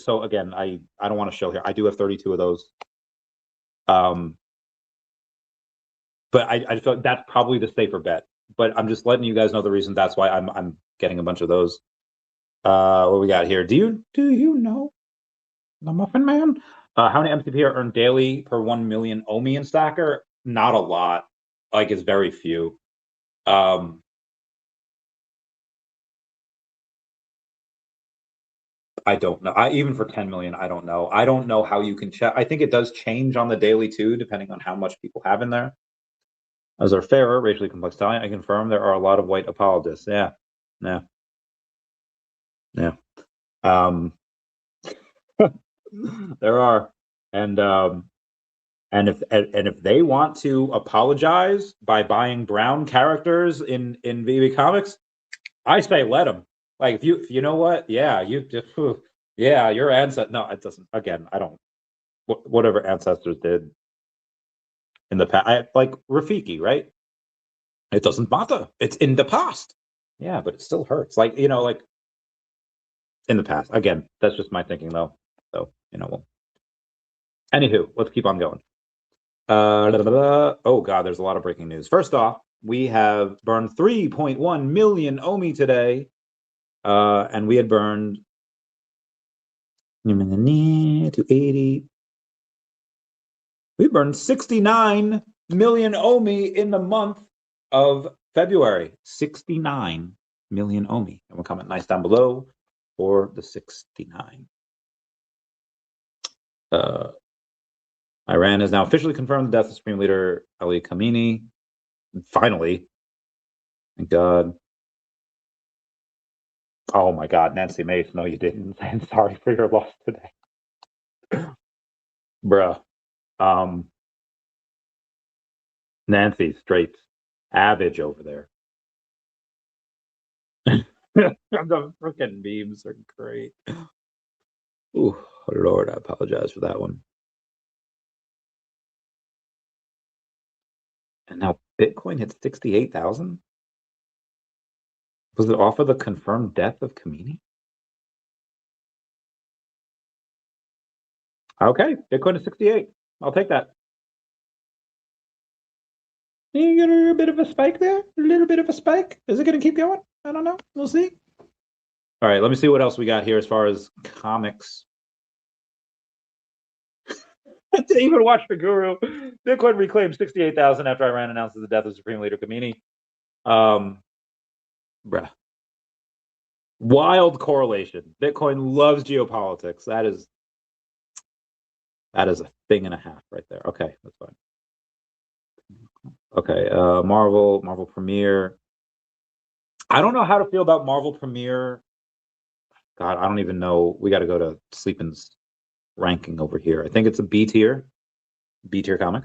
so again, I don't want to show here. I do have 32 of those. But I feel like that's probably the safer bet. But I'm just letting you guys know the reason. That's why I'm getting a bunch of those. What we got here? Do you know the Muffin Man? How many MCP are earned daily per 1 million OMI in Stacker? Not a lot. Like it's very few. I don't know. Even for 10 million, I don't know. I don't know how you can check. I think it does change on the daily too, depending on how much people have in there. As our fairer, racially complex talent, I confirm there are a lot of white apologists. Yeah. There are, and if they want to apologize by buying brown characters in VeVe Comics, I say let them. Like if you know what, yeah, your ancestor. No, it doesn't. Again, I don't. Whatever ancestors did in the past, like Rafiki, right? It doesn't matter. It's in the past. Yeah, but it still hurts. Like like in the past. Again, that's just my thinking, though. So well. Anywho, let's keep on going. Oh God, there's a lot of breaking news. First off, we have burned 3.1 million OMI today, and we had burned 280. We burned 69 million OMI in the month of February, 69 million OMI. And we'll comment nice down below for the 69. Iran has now officially confirmed the death of Supreme Leader Ali Khamenei. Finally. Thank God. Oh my God, Nancy Mace. No, you didn't. I'm sorry for your loss today. Bruh. Nancy, straight savage over there. The freaking memes are great. Oh, Lord, I apologize for that one. And now Bitcoin hits 68,000? Was it off of the confirmed death of Khamenei? Okay, Bitcoin is 68. I'll take that. You get a bit of a spike there? A little bit of a spike? Is it going to keep going? I don't know. We'll see. All right, let me see what else we got here as far as comics. I didn't even watch the Guru. Bitcoin reclaimed 68,000 after Iran announces the death of Supreme Leader Khamenei. Bruh. Wild correlation. Bitcoin loves geopolitics. That is a thing and a half right there. Okay, that's fine. Okay, Marvel Premiere. I don't know how to feel about Marvel Premiere. God, I don't even know. We got to go to Sleepin's ranking over here. I think it's a B tier comic.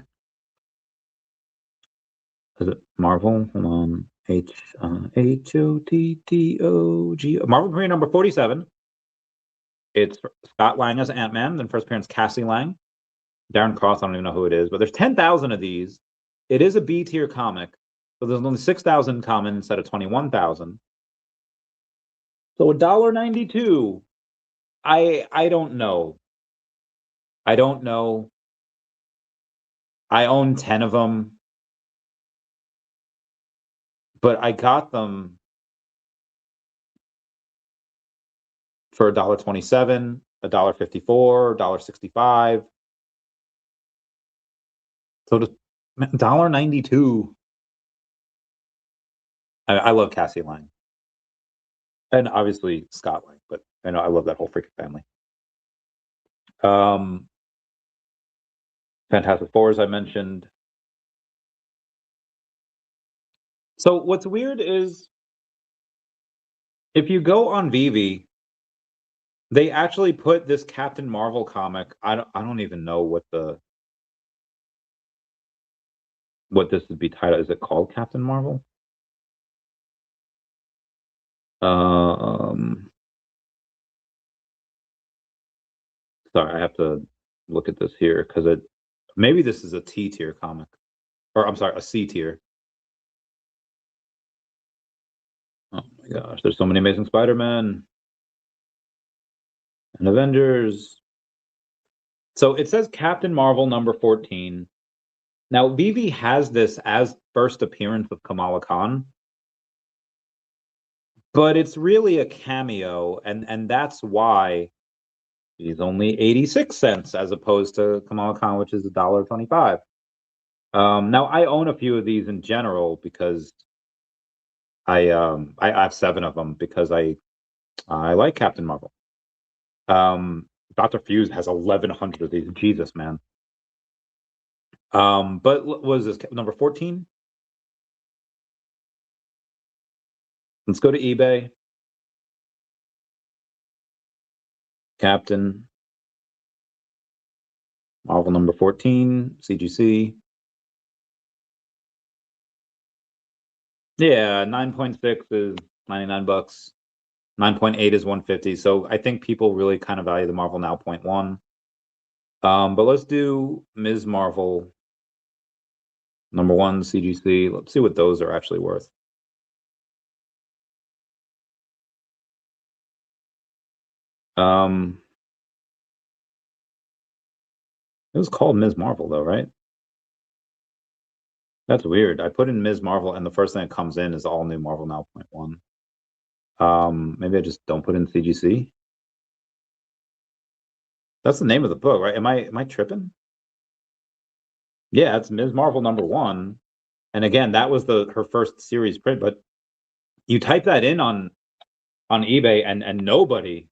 Is it Marvel? Hold on. H-O-T-T-O-G. Marvel Premiere number 47. It's Scott Lang as Ant-Man, then first appearance Cassie Lang. Darren Cross, I don't even know who it is, but there's 10,000 of these. It is a B tier comic, so there's only 6,000 common instead of 21,000. So $1.92. I don't know. I don't know. I own 10 of them, but I got them for $1.27, $1.54, $1.65. So just $1.92. I love Cassie Lang. And obviously Scott Lang, but I know I love that whole freaking family. Fantastic Four, as I mentioned. So what's weird is if you go on VeVe, they actually put this Captain Marvel comic. I don't even know what this would be titled. Is it called Captain Marvel? Sorry, I have to look at this here because maybe this is a T tier comic, or I'm sorry, a C tier. Oh my gosh, there's so many Amazing Spider-Man and Avengers. So it says Captain Marvel number 14. Now VeVe has this as first appearance of Kamala Khan, but it's really a cameo, and that's why he's only 86 cents as opposed to Kamala Khan, which is $1.25. Now I own a few of these in general because I have 7 of them because I like Captain Marvel. Dr. Fuse has 1,100 of these. Jesus, man. But what was this number 14? Let's go to eBay. Captain Marvel number 14, CGC. Yeah, 9.6 is 99 bucks. 9.8 is 150. So I think people really kind of value the Marvel Now 0.1. But let's do Ms. Marvel number 1 CGC. Let's see what those are actually worth. It was called Ms. Marvel though, right? That's weird. I put in Ms. Marvel and the first thing that comes in is all new Marvel Now 0.1. Maybe I just don't put in CGC. That's the name of the book, right? Am I tripping? Yeah, it's Ms. Marvel number 1. And again, that was her first series print, but you type that in on eBay and nobody.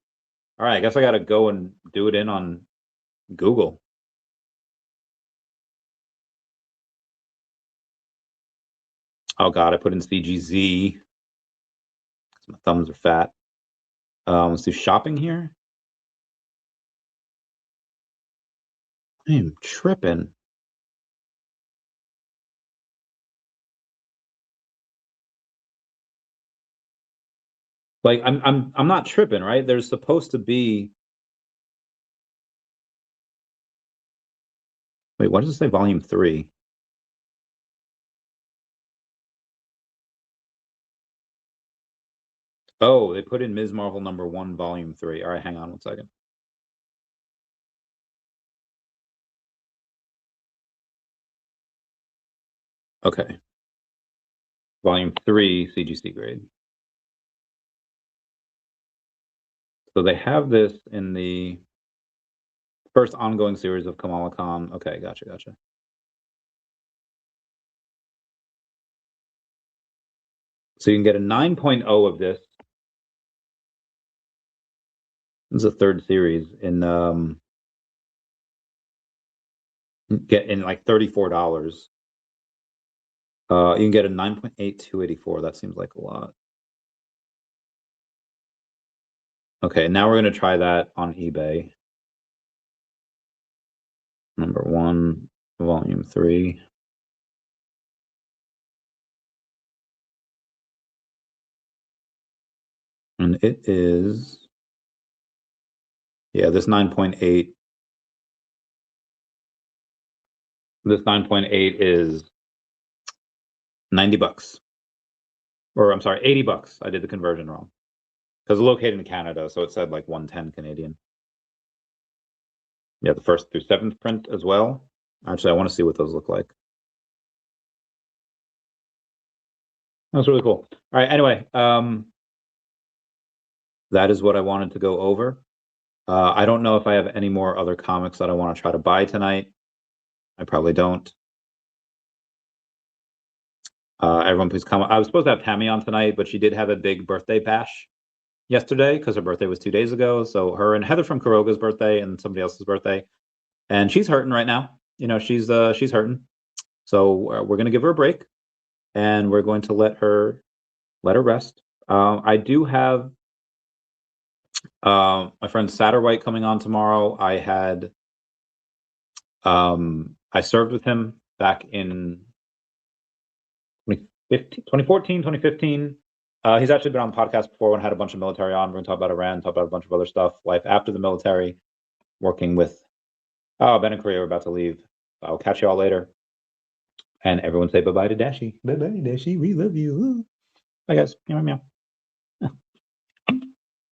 All right, I guess I got to go and do it in on Google. Oh God, I put in CGZ. My thumbs are fat. Let's do shopping here. I am tripping. Like I'm not tripping, right? There's supposed to be. Wait, what does it say? Volume 3. Oh, they put in Ms. Marvel #1, Volume 3. All right, hang on one second. Okay. Volume 3, CGC grade. So they have this in the first ongoing series of Kamala Khan. Okay, gotcha. So you can get a 9.0 of this. This is a third series in get in like $34. You can get a 9.8 284. That seems like a lot. Okay, now we're gonna try that on eBay. #1, Volume 3. And it is, yeah, this 9.8. This 9.8 is $90. Or I'm sorry, $80. I did the conversion wrong. Because it's located in Canada, so it said like 110 Canadian. Yeah, the 1st through 7th print as well. Actually, I want to see what those look like. That's really cool. All right, anyway, that is what I wanted to go over. I don't know if I have any more other comics that I want to try to buy tonight. I probably don't. Everyone please comment. I was supposed to have Tammy on tonight, but she did have a big birthday bash yesterday because her birthday was 2 days ago. So her and Heather from Kuroga's birthday and somebody else's birthday. And she's hurting right now. You know, she's hurting. So we're going to give her a break and we're going to let her rest. I do have my friend Satterwhite coming on tomorrow. I served with him back in 2014, 2015. He's actually been on the podcast before and had a bunch of military on. We're going to talk about Iran, talk about a bunch of other stuff, life after the military, working with Ben and Korea are about to leave. I'll catch you all later. And everyone say bye-bye to Dashi. Bye-bye, Dashi. We love you. Bye, guys. Meow, meow.